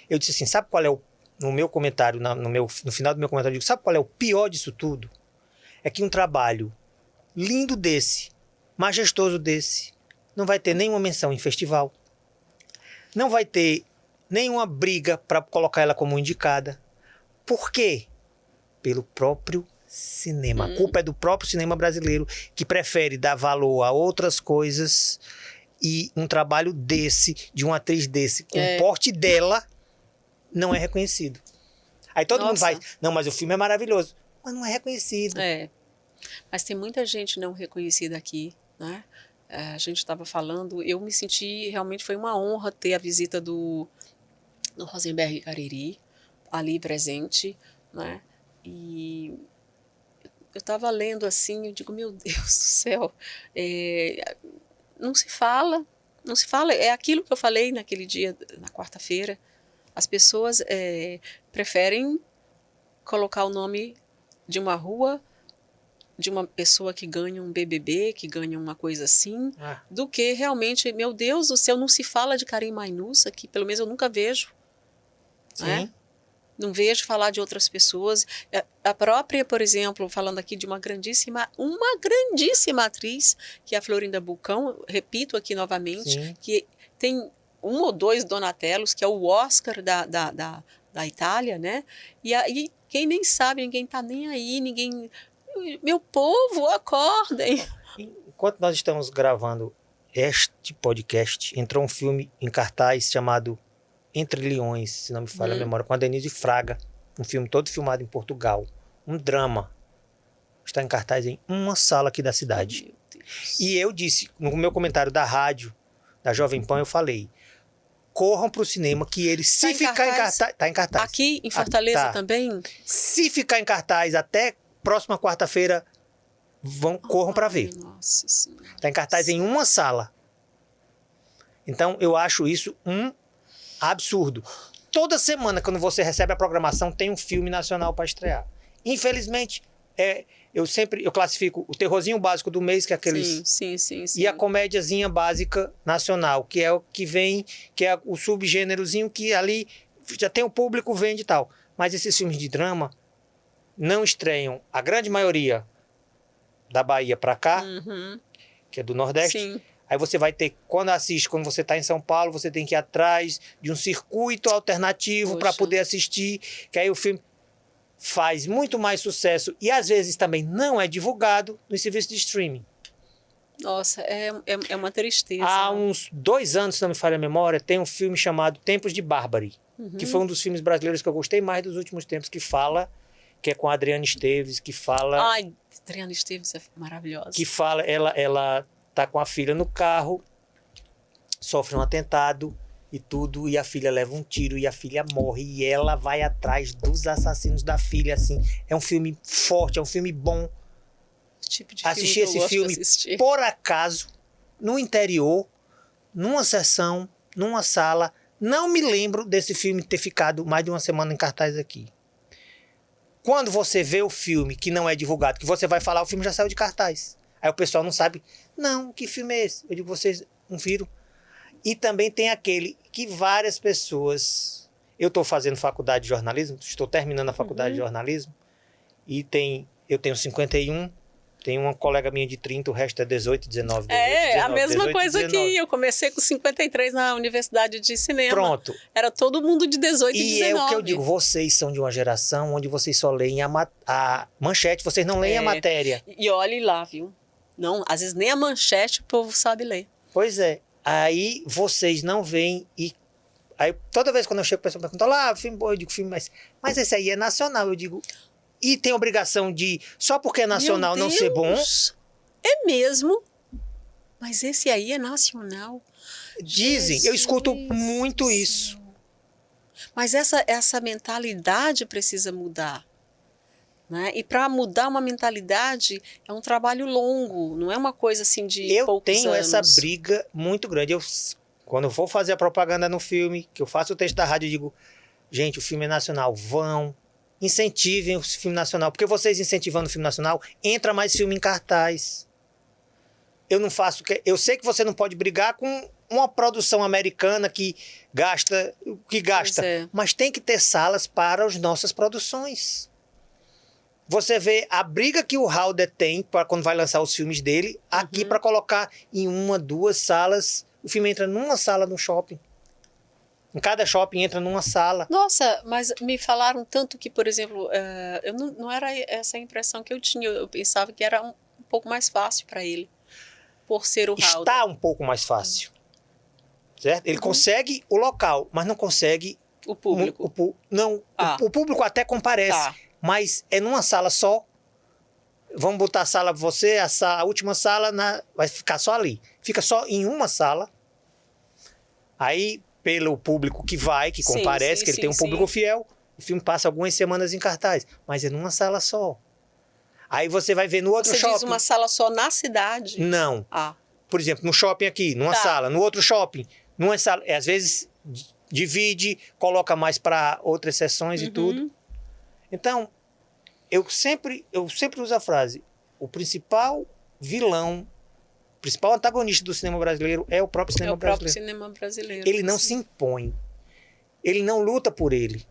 Eu disse assim, sabe qual é no meu comentário, no final do meu comentário, eu digo, sabe qual é o pior disso tudo? É que um trabalho lindo desse, majestoso desse, não vai ter nenhuma menção em festival, não vai ter nenhuma briga para colocar ela como indicada. Por quê? Pelo próprio cinema. A culpa é do próprio cinema brasileiro, que prefere dar valor a outras coisas, e um trabalho desse, de uma atriz desse, com o porte dela, não é reconhecido. Aí todo mundo vai, não, mas o filme é maravilhoso. Mas não é reconhecido. Mas tem muita gente não reconhecida aqui, né? A gente estava falando, eu me senti, realmente foi uma honra ter a visita do Rosenberg Cariri, ali presente, né? E eu estava lendo assim, eu digo, meu Deus do céu, não se fala, é aquilo que eu falei naquele dia, na quarta-feira. As pessoas preferem colocar o nome de uma rua, de uma pessoa que ganha um BBB, que ganha uma coisa assim, do que realmente, meu Deus do céu, não se fala de Karim Mainussa, que pelo menos eu nunca vejo. Né? Não vejo falar de outras pessoas. A própria, por exemplo, falando aqui de uma grandíssima atriz, que é a Florinda Bucão, repito aqui novamente, que tem 1 ou 2 Donatellos, que é o Oscar da Itália, né? E aí, quem nem sabe, ninguém tá nem aí, ninguém... Meu povo, acordem! Enquanto nós estamos gravando este podcast, entrou um filme em cartaz chamado Entre Leões, se não me falha a memória, com a Denise Fraga. Um filme todo filmado em Portugal. Um drama. Está em cartaz em uma sala aqui da cidade. E eu disse, no meu comentário da rádio, da Jovem Pan, eu falei, corram para o cinema, que ele, se ficar em cartaz... Está em cartaz. Aqui em Fortaleza também? Se ficar em cartaz até próxima quarta-feira, corram para ver. Nossa Senhora. Está em cartaz em uma sala. Então, eu acho isso um absurdo. Toda semana, quando você recebe a programação, tem um filme nacional para estrear. Infelizmente, eu classifico o terrorzinho básico do mês, que é aqueles... Sim. E a comédiazinha básica nacional, que é o que vem, que é o subgênerozinho que ali já tem o público, vende e tal. Mas esses filmes de drama não estreiam, a grande maioria, da Bahia para cá, que é do Nordeste. Sim. Aí você vai ter, quando você está em São Paulo, você tem que ir atrás de um circuito alternativo para poder assistir, que aí o filme faz muito mais sucesso e às vezes também não é divulgado no serviço de streaming. Nossa, é uma tristeza. Há uns 2 anos, se não me falha a memória, tem um filme chamado Tempos de Bárbara, que foi um dos filmes brasileiros que eu gostei mais dos últimos tempos, que é com a Adriana Esteves, que fala... Ai, Adriana Esteves é maravilhosa. Que fala, ela tá com a filha no carro, sofre um atentado e tudo, e a filha leva um tiro e a filha morre, e ela vai atrás dos assassinos da filha, assim. É um filme forte, é um filme bom. Tipo de Assisti esse filme, por acaso, no interior, numa sessão, numa sala. Não me lembro desse filme ter ficado mais de uma semana em cartaz aqui. Quando você vê o filme que não é divulgado, que você vai falar, o filme já saiu de cartaz. Aí o pessoal não sabe, não, que filme é esse? Eu digo, vocês não viram? E também tem aquele que várias pessoas... Eu estou fazendo faculdade de jornalismo, estou terminando a faculdade de jornalismo, e eu tenho 51, tem uma colega minha de 30, o resto é 18, 19, 19, a mesma 18, coisa 19. que eu comecei com 53 na Universidade de Cinema. Pronto. Era todo mundo de 18 e 19. E é o que eu digo, vocês são de uma geração onde vocês só leem a manchete, vocês não leem a matéria. E olhe lá, viu? Não, às vezes nem a manchete o povo sabe ler. Pois é. Aí vocês não veem e Aí toda vez quando eu chego, a pessoa pergunta lá, filme bom, eu digo filme, mas esse aí é nacional. Eu digo, e tem obrigação de, só porque é nacional, Meu não ser bom? Deus, é mesmo? Mas esse aí é nacional. Dizem, eu escuto muito isso. Mas essa mentalidade precisa mudar. Né? E para mudar uma mentalidade é um trabalho longo, não é uma coisa assim de Eu poucos tenho anos. essa briga muito grande. Quando eu vou fazer a propaganda no filme, que eu faço o texto da rádio, eu digo, gente, o filme é nacional, vão, incentivem o filme nacional, porque vocês incentivando o filme nacional, entra mais filme em cartaz. Eu sei que você não pode brigar com uma produção americana que gasta, mas tem que ter salas para as nossas produções. Você vê a briga que o Halder tem para quando vai lançar os filmes dele, aqui para colocar em 1, 2 salas. O filme entra numa sala no shopping. Em cada shopping entra numa sala. Nossa, mas me falaram tanto que, por exemplo, eu não era essa a impressão que eu tinha. Eu pensava que era um pouco mais fácil para ele, por ser o Halder. Está um pouco mais fácil. Certo? Ele consegue o local, mas não consegue o público. O público até comparece. Tá. Mas é numa sala só. Vamos botar a sala pra você, a última sala vai ficar só ali. Fica só em uma sala. Aí, pelo público que comparece, que ele tem um público fiel, o filme passa algumas semanas em cartaz. Mas é numa sala só. Aí você vai ver no outro shopping. Você diz uma sala só na cidade? Não. Por exemplo, no shopping aqui, numa sala. No outro shopping, numa sala. Às vezes, divide, coloca mais para outras sessões e tudo. Então, eu sempre uso a frase, o principal vilão, o principal antagonista do cinema brasileiro é o próprio cinema brasileiro. É o próprio cinema brasileiro. Ele não se impõe. Ele não luta por ele.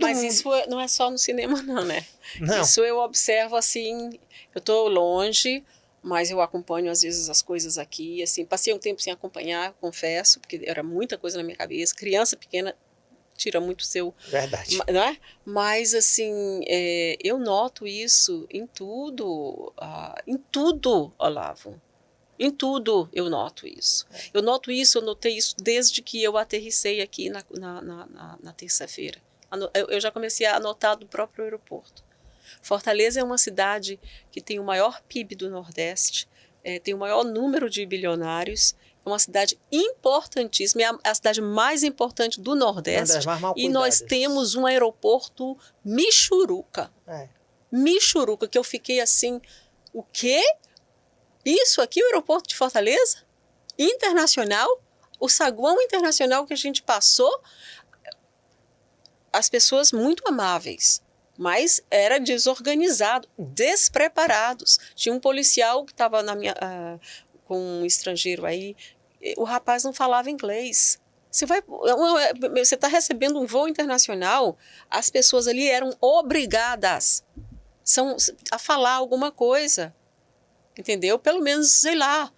Mas isso não é só no cinema, não, né? Não. Isso eu observo assim, eu estou longe, mas eu acompanho às vezes as coisas aqui, assim, passei um tempo sem acompanhar, confesso, porque era muita coisa na minha cabeça, criança pequena, tira muito seu... Verdade. Não é? Mas, assim, eu noto isso em tudo, Olavo. Em tudo eu noto isso. Eu notei isso desde que eu aterrissei aqui na terça-feira. Eu já comecei a notar do próprio aeroporto. Fortaleza é uma cidade que tem o maior PIB do Nordeste, tem o maior número de bilionários, é uma cidade importantíssima, é a cidade mais importante do Nordeste. E nós temos um aeroporto Michuruca. Michuruca, que eu fiquei assim, o quê? Isso aqui, o aeroporto de Fortaleza? Internacional? O saguão internacional que a gente passou? As pessoas muito amáveis, mas era desorganizado, despreparados. Tinha um policial que estava com um estrangeiro aí, o rapaz não falava inglês. Você está recebendo um voo internacional, as pessoas ali eram obrigadas a falar alguma coisa, entendeu? Pelo menos, sei lá.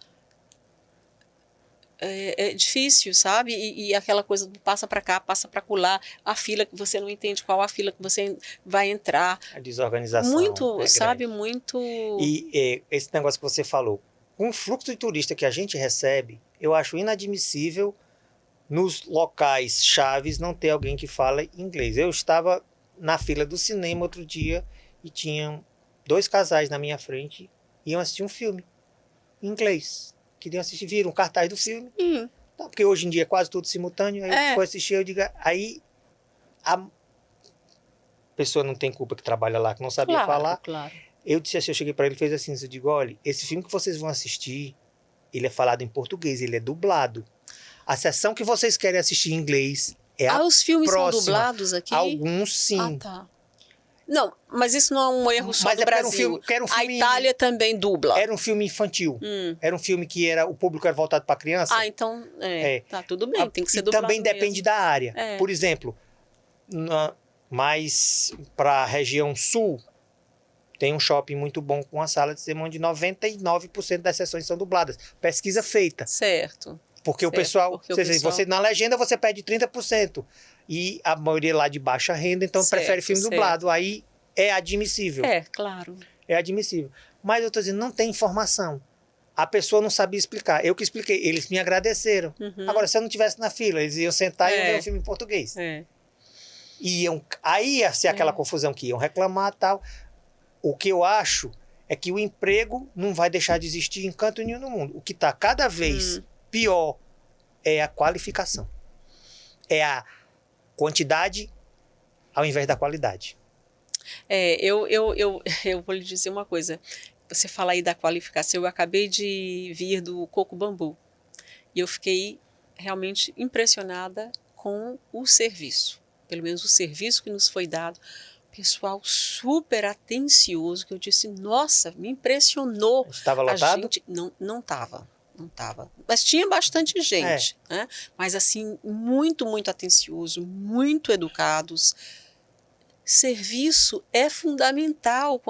É difícil, sabe? E aquela coisa do passa para cá, passa para colar, a fila que você não entende qual a fila que você vai entrar. A desorganização. Muito, sabe? Grande. Muito. E esse negócio que você falou, com o fluxo de turista que a gente recebe, eu acho inadmissível nos locais chaves não ter alguém que fala inglês. Eu estava na fila do cinema outro dia e tinham 2 casais na minha frente e iam assistir um filme em inglês. Queriam assistir, viram um cartaz do filme. Porque hoje em dia é quase tudo simultâneo. Aí foi assistir, eu digo, aí a pessoa não tem culpa que trabalha lá, que não sabia falar. Claro. Eu disse assim, eu cheguei para ele e fez assim, eu digo, olha, esse filme que vocês vão assistir, ele é falado em português, ele é dublado. A sessão que vocês querem assistir em inglês é a próxima. Os filmes são dublados aqui? Alguns sim. Tá. Não, mas isso não é um erro só do Brasil. Era um filme, a Itália também dubla. Era um filme infantil. Era um filme que o público era voltado para criança. Então, tá tudo bem, tem que ser dublado também depende mesmo. da área. Por exemplo, mais para a região sul, tem um shopping muito bom com uma sala de cinema onde 99% das sessões são dubladas. Pesquisa feita. Certo. Porque o pessoal, você na legenda você perde 30%. E a maioria lá de baixa renda, então prefere filme dublado. Aí é admissível. Claro. É admissível. Mas eu estou dizendo, não tem informação. a pessoa não sabia explicar. Eu que expliquei, eles me agradeceram. Agora, se eu não estivesse na fila, eles iam sentar e iam ver o filme em português. Aí ia ser aquela confusão que iam reclamar e tal. O que eu acho é que o emprego não vai deixar de existir em canto nenhum no mundo. O que está cada vez pior é a qualificação. É a quantidade ao invés da qualidade. Eu vou lhe dizer uma coisa. Você fala aí da qualificação, eu acabei de vir do Coco Bambu e eu fiquei realmente impressionada com o serviço, pelo menos o serviço que nos foi dado, pessoal super atencioso, que eu disse, nossa, me impressionou. Estava lotado? Gente, não estava, mas tinha bastante gente, né? Mas assim, muito, muito atencioso, muito educados. Serviço é fundamental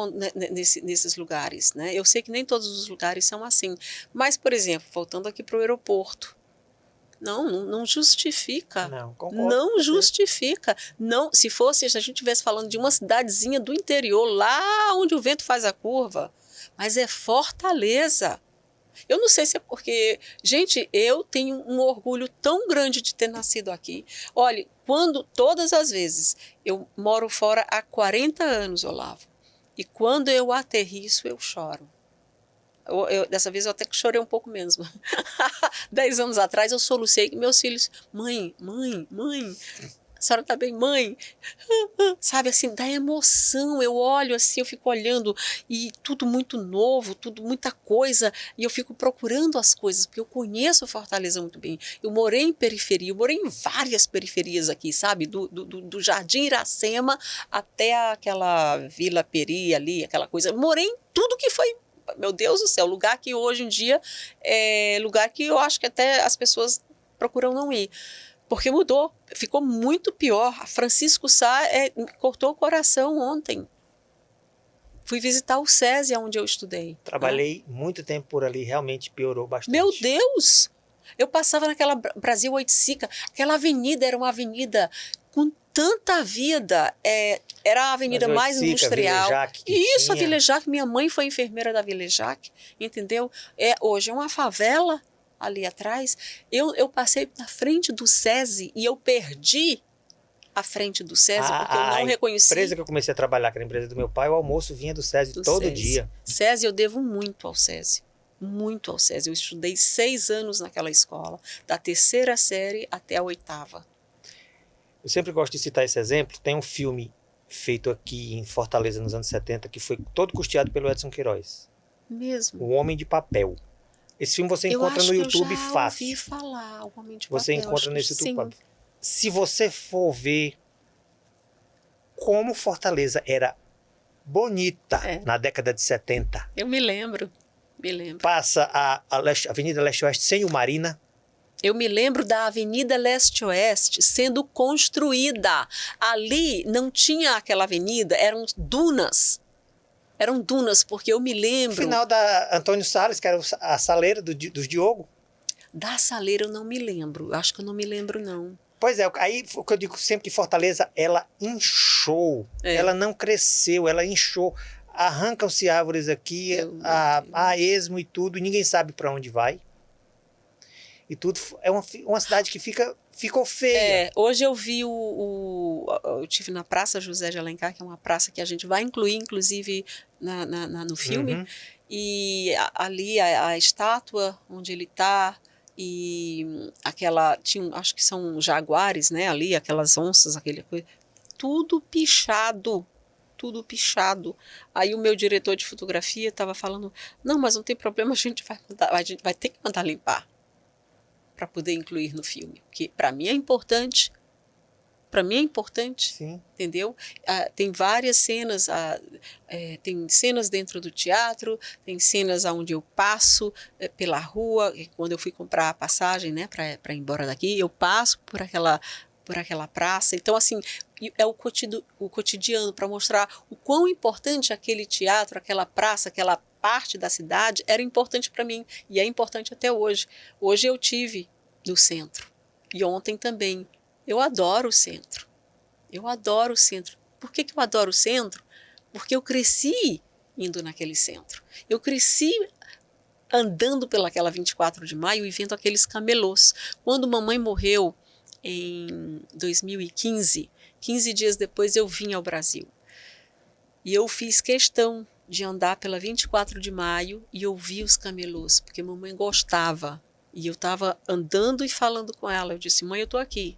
nesses lugares, né? Eu sei que nem todos os lugares são assim, mas, por exemplo, voltando aqui para o aeroporto, não justifica. Não justifica. Não, se a gente estivesse falando de uma cidadezinha do interior, lá onde o vento faz a curva, mas é Fortaleza. Eu não sei se é porque, gente, eu tenho um orgulho tão grande de ter nascido aqui. Olha, todas as vezes, eu moro fora há 40 anos, Olavo, e quando eu aterriço, eu choro. Dessa vez eu até que chorei um pouco menos. 10 anos atrás eu solucei que meus filhos, mãe, a senhora tá bem, mãe? Sabe, assim, dá emoção, eu olho assim, eu fico olhando e tudo muito novo, tudo muita coisa, e eu fico procurando as coisas, porque eu conheço Fortaleza muito bem. Eu morei em periferia, eu morei em várias periferias aqui, sabe, do Jardim Iracema até aquela Vila Peri ali, aquela coisa, eu morei em tudo que foi, meu Deus do céu, lugar que hoje em dia é lugar que eu acho que até as pessoas procuram não ir. Porque mudou, ficou muito pior. Francisco Sá cortou o coração ontem. Fui visitar o SESI, onde eu estudei. Trabalhei muito tempo por ali, realmente piorou bastante. Meu Deus! Eu passava naquela Brasil Oiticica, aquela avenida era uma avenida com tanta vida. Era a avenida mais industrial. Isso, a Villejac, minha mãe foi enfermeira da Villejac, entendeu? Hoje é uma favela. Ali atrás, eu passei na frente do SESI e eu perdi a frente do SESI porque eu não reconheci. A empresa que eu comecei a trabalhar, que era a empresa do meu pai, o almoço vinha do SESI todo dia. SESI, eu devo muito ao SESI. Muito ao SESI. Eu estudei 6 anos naquela escola, da 3ª série até a 8ª. Eu sempre gosto de citar esse exemplo. Tem um filme feito aqui em Fortaleza nos anos 70 que foi todo custeado pelo Edson Queiroz. Mesmo? O Homem de Papel. Esse filme você encontra no YouTube fácil. Eu ouvi falar, O Homem de Você Papel. encontra nesse YouTube. Se você for ver como Fortaleza era bonita na década de 70. Eu me lembro. Passa a Avenida Leste-Oeste sem o Marina. Eu me lembro da Avenida Leste-Oeste sendo construída. Ali não tinha aquela avenida, eram dunas. Eram dunas, porque eu me lembro... No final da Antônio Salles, que era a saleira dos Diogo. Da saleira eu não me lembro. Acho que eu não me lembro, não. Pois é, aí o que eu digo sempre que Fortaleza, ela inchou. Ela não cresceu, ela inchou. Arrancam-se árvores aqui, a esmo e tudo, e ninguém sabe para onde vai. E tudo é uma cidade que ficou feia. Hoje eu vi eu estive na Praça José de Alencar, que é uma praça que a gente vai incluir, inclusive, no filme. E ali a estátua onde ele está, e acho que são jaguares, né? Ali, aquelas onças, aquele coisa. Tudo pichado. Tudo pichado. Aí o meu diretor de fotografia estava falando, não, mas não tem problema, a gente vai ter que mandar limpar para poder incluir no filme, porque para mim é importante. Sim. Entendeu? Tem várias cenas, tem cenas dentro do teatro, tem cenas onde eu passo pela rua, quando eu fui comprar a passagem, né, para ir embora daqui, eu passo por aquela praça. Então, assim, é o cotidiano para mostrar o quão importante aquele teatro, aquela praça, aquela parte da cidade era importante para mim e é importante até hoje. Hoje eu tive no centro e ontem também. Eu adoro o centro. Por que eu adoro o centro? Porque eu cresci indo naquele centro. Eu cresci andando pelaquela 24 de maio e vendo aqueles camelôs. Quando mamãe morreu em 2015, 15 dias depois eu vim ao Brasil. E eu fiz questão de andar pela 24 de maio e ouvir os camelôs, porque mamãe gostava. E eu estava andando e falando com ela. Eu disse, mãe, eu estou aqui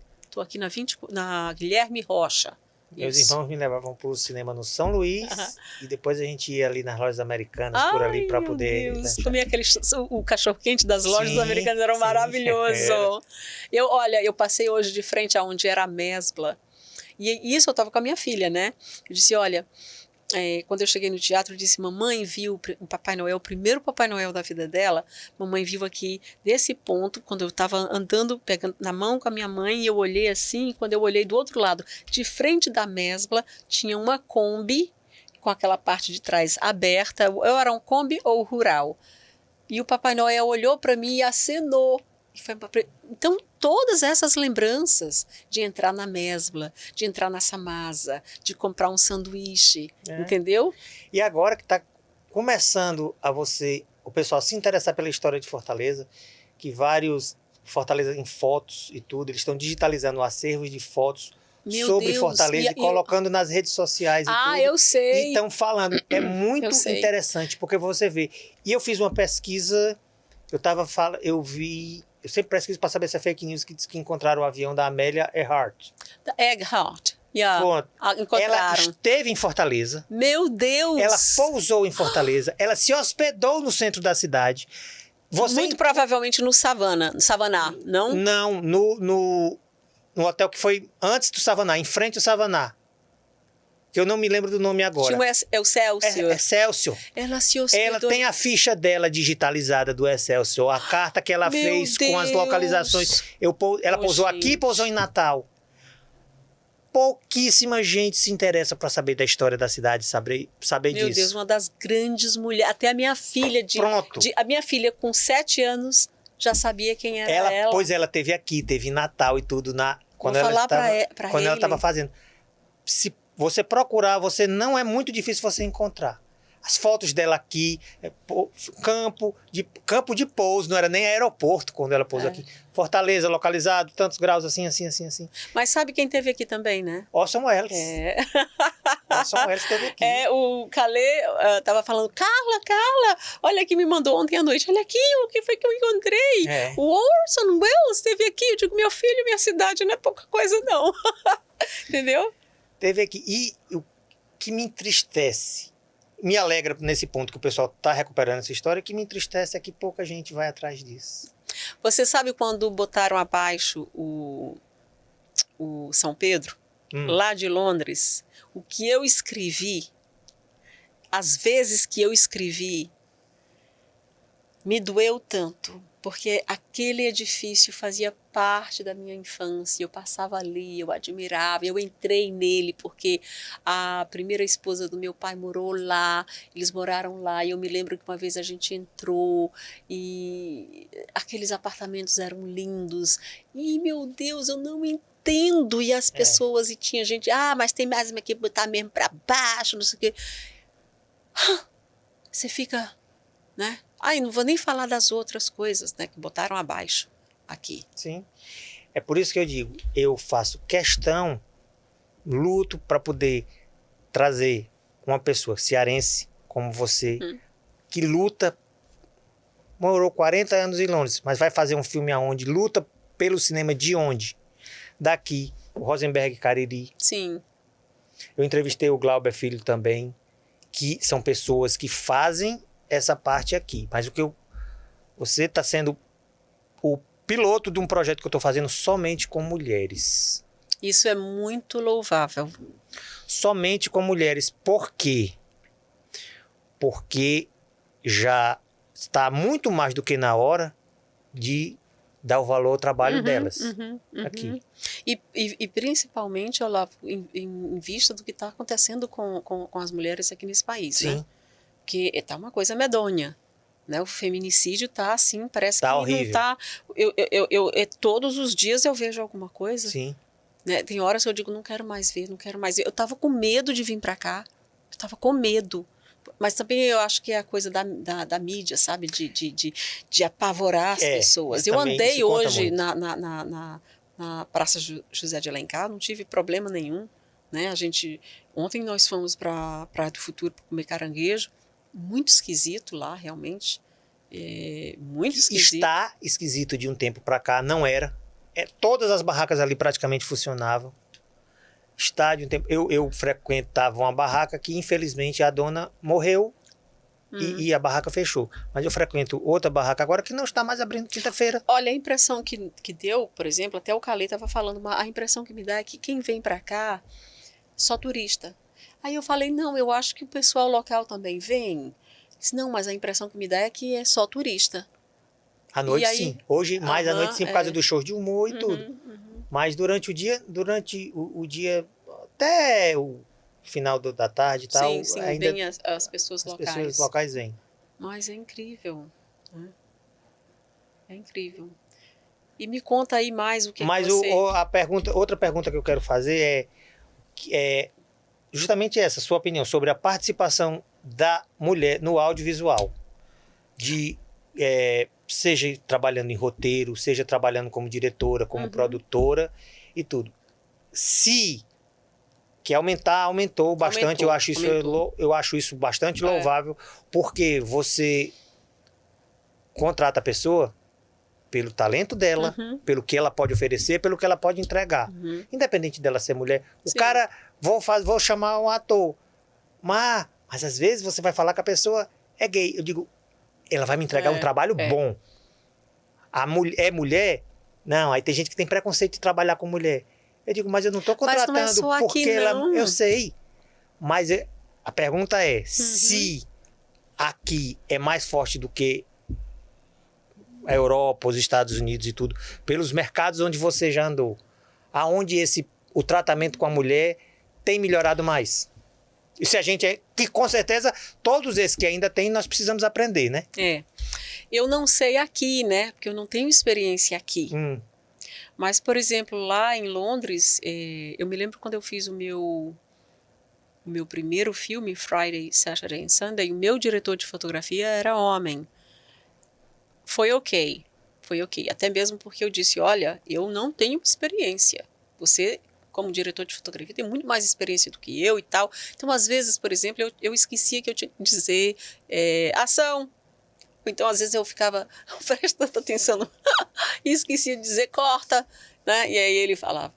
na Guilherme Rocha. Meus irmãos me levavam para o cinema no São Luís e depois a gente ia ali nas lojas americanas por ali para poder... Comia o cachorro-quente das lojas americanas, era maravilhoso. Eu passei hoje de frente aonde era a Mesbla. E isso eu estava com a minha filha, né? Eu disse, olha... quando eu cheguei no teatro, eu disse, mamãe viu o Papai Noel, o primeiro Papai Noel da vida dela, mamãe viu aqui, desse ponto, quando eu estava andando, pegando na mão com a minha mãe, e eu olhei assim, e quando eu olhei do outro lado, de frente da Mesbla, tinha uma Kombi, com aquela parte de trás aberta, ou era um Kombi ou rural, e o Papai Noel olhou para mim e acenou. Então, todas essas lembranças de entrar na Mesbla, de entrar na Samasa, de comprar um sanduíche, entendeu? E agora que está começando o pessoal se interessar pela história de Fortaleza, que vários Fortaleza em fotos e tudo, eles estão digitalizando acervos de fotos sobre Fortaleza e colocando nas redes sociais e tudo. Eu sei. E estão falando, é muito interessante, porque você vê. E eu fiz uma pesquisa, eu sempre pesquiso para saber se é fake news, que diz que encontraram o avião da Amélia Earhart. Da Earhart, encontraram. Ela esteve em Fortaleza. Meu Deus! Ela pousou em Fortaleza. Ela se hospedou no centro da cidade. Muito provavelmente no Savaná, não? Não, no hotel que foi antes do Savaná, em frente ao Savaná. Que eu não me lembro do nome agora. Tinha o Excelsior. Excelsior. Ela se hospedou. Ela tem a ficha dela digitalizada do Excelsior, a carta que ela fez com as localizações. Ela pousou aqui e pousou em Natal. Pouquíssima gente se interessa para saber da história da cidade, saber disso. Meu Deus, uma das grandes mulheres. Até a minha filha a minha filha com 7 anos já sabia quem era ela. Pois ela teve aqui, teve em Natal e tudo quando ela estava fazendo. Se você procurar, não é muito difícil você encontrar. As fotos dela aqui, campo de pouso, não era nem aeroporto quando ela pousou aqui. Fortaleza, localizado, tantos graus, assim. Mas sabe quem teve aqui também, né? Orson Welles. Orson Welles teve aqui. O Calê tava falando, Carla, olha aqui, me mandou ontem à noite, olha aqui, o que foi que eu encontrei? O Orson Welles teve aqui, eu digo, meu filho, minha cidade não é pouca coisa não. Entendeu? Teve aqui. E o que me entristece, me alegra nesse ponto que o pessoal está recuperando essa história, que me entristece é que pouca gente vai atrás disso. Você sabe quando botaram abaixo o São Pedro, lá de Londres, o que eu escrevi, as vezes que eu escrevi, me doeu tanto, porque aquele edifício fazia parte da minha infância, eu passava ali, eu admirava, eu entrei nele porque a primeira esposa do meu pai morou lá, eles moraram lá, e eu me lembro que uma vez a gente entrou e aqueles apartamentos eram lindos, e meu Deus, eu não entendo, e as pessoas, e tinha gente, mas tem mais uma que botar mesmo para baixo, não sei o quê. Você fica, né? Não vou nem falar das outras coisas, né, que botaram abaixo aqui. Sim. É por isso que eu digo, eu faço questão, luto para poder trazer uma pessoa cearense como você, que luta, morou 40 anos em Londres, mas vai fazer um filme aonde? Luta pelo cinema de onde? Daqui, o Rosenberg Cariri. Sim. Eu entrevistei o Glauber Filho também, que são pessoas que fazem essa parte aqui, mas você está sendo o piloto de um projeto que eu estou fazendo somente com mulheres. Isso é muito louvável. Somente com mulheres. Por quê? Porque já está muito mais do que na hora de dar o valor ao trabalho delas aqui. E principalmente, Olavo, em vista do que está acontecendo com as mulheres aqui nesse país, Sim. né? Que está uma coisa medonha, né? O feminicídio está assim, parece que horrível. Não está... todos os dias eu vejo alguma coisa. Sim. Né? Tem horas que eu digo, não quero mais ver. Eu estava com medo de vir para cá. Eu estava com medo. Mas também eu acho que é a coisa da mídia, sabe? De apavorar as pessoas. Eu andei hoje na Praça José de Alencar, não tive problema nenhum. Né? Ontem nós fomos para Praia do Futuro para comer caranguejo. Muito esquisito lá, realmente. Muito esquisito. Está esquisito de um tempo para cá, não era. Todas as barracas ali praticamente funcionavam. Está de um tempo. Eu frequentava uma barraca que, infelizmente, a dona morreu e a barraca fechou. Mas eu frequento outra barraca agora que não está mais abrindo quinta-feira. Olha, a impressão que deu, por exemplo, até o Calê estava falando, a impressão que me dá é que quem vem para cá, só turista. Aí eu falei, não, eu acho que o pessoal local também vem. Disse, não, mas a impressão que me dá é que é só turista. À noite, aí, sim. Hoje, mais à noite, sim, por causa dos shows de humor e tudo. Mas durante o dia, até o final da tarde e tal, sim, ainda vem as pessoas locais. As pessoas locais vêm. Mas é incrível. Né? É incrível. E me conta aí mais o que você... Outra pergunta que eu quero fazer é justamente essa, sua opinião sobre a participação da mulher no audiovisual. Seja trabalhando em roteiro, seja trabalhando como diretora, como produtora e tudo. Se que aumentou bastante. Eu acho isso bastante louvável, porque você contrata a pessoa pelo talento dela, pelo que ela pode oferecer, pelo que ela pode entregar. Independente dela ser mulher. O cara, vou chamar um ator. Mas às vezes você vai falar que a pessoa é gay. Eu digo, ela vai me entregar um trabalho bom. É mulher? Não, aí tem gente que tem preconceito de trabalhar com mulher. Eu digo, mas eu não estou contratando mas não é só porque aqui, ela... não. Eu sei. Mas a pergunta é, se aqui é mais forte do que a Europa, os Estados Unidos e tudo, pelos mercados onde você já andou, aonde o tratamento com a mulher tem melhorado mais? E se a gente que com certeza, todos esses que ainda tem, nós precisamos aprender, né? Eu não sei aqui, né? Porque eu não tenho experiência aqui. Mas, por exemplo, lá em Londres, eu me lembro quando eu fiz o meu primeiro filme, Friday, Saturday and Sunday, o meu diretor de fotografia era homem. Foi ok. Até mesmo porque eu disse, olha, eu não tenho experiência. Você, como diretor de fotografia, tem muito mais experiência do que eu e tal. Então, às vezes, por exemplo, eu esquecia que eu tinha que dizer ação. Então, às vezes, eu ficava prestando atenção e esquecia de dizer corta, né? E aí ele falava,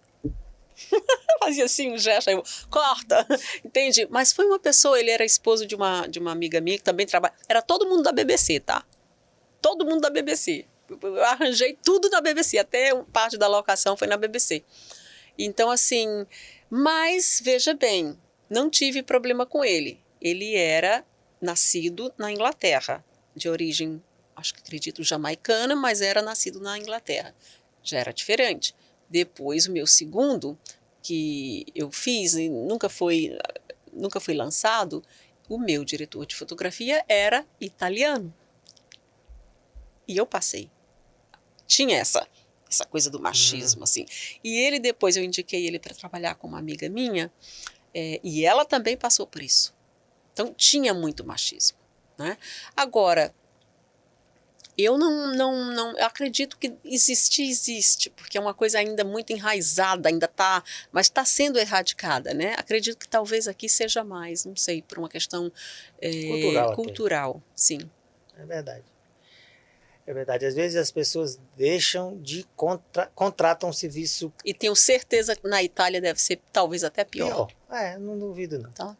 fazia assim um gesto, aí eu, corta, entende? Mas foi uma pessoa, ele era esposo de uma amiga minha que também trabalha, era todo mundo da BBC, tá? Todo mundo da BBC. Eu arranjei tudo na BBC, até parte da locação foi na BBC. Então, assim, mas, veja bem, não tive problema com ele. Ele era nascido na Inglaterra, de origem, acredito, jamaicana, mas era nascido na Inglaterra. Já era diferente. Depois, o meu segundo, que eu fiz e nunca foi lançado, o meu diretor de fotografia era italiano. E eu passei. Tinha essa coisa do machismo, assim. E ele, depois, eu indiquei ele para trabalhar com uma amiga minha, e ela também passou por isso. Então, tinha muito machismo. Né? Agora, eu não acredito que existe, porque é uma coisa ainda muito enraizada, mas está sendo erradicada, né? Acredito que talvez aqui seja mais, não sei, por uma questão cultural, sim. É verdade. É verdade. Às vezes as pessoas deixam de contratam um serviço. E tenho certeza que na Itália deve ser talvez até pior. Não duvido não. Tá.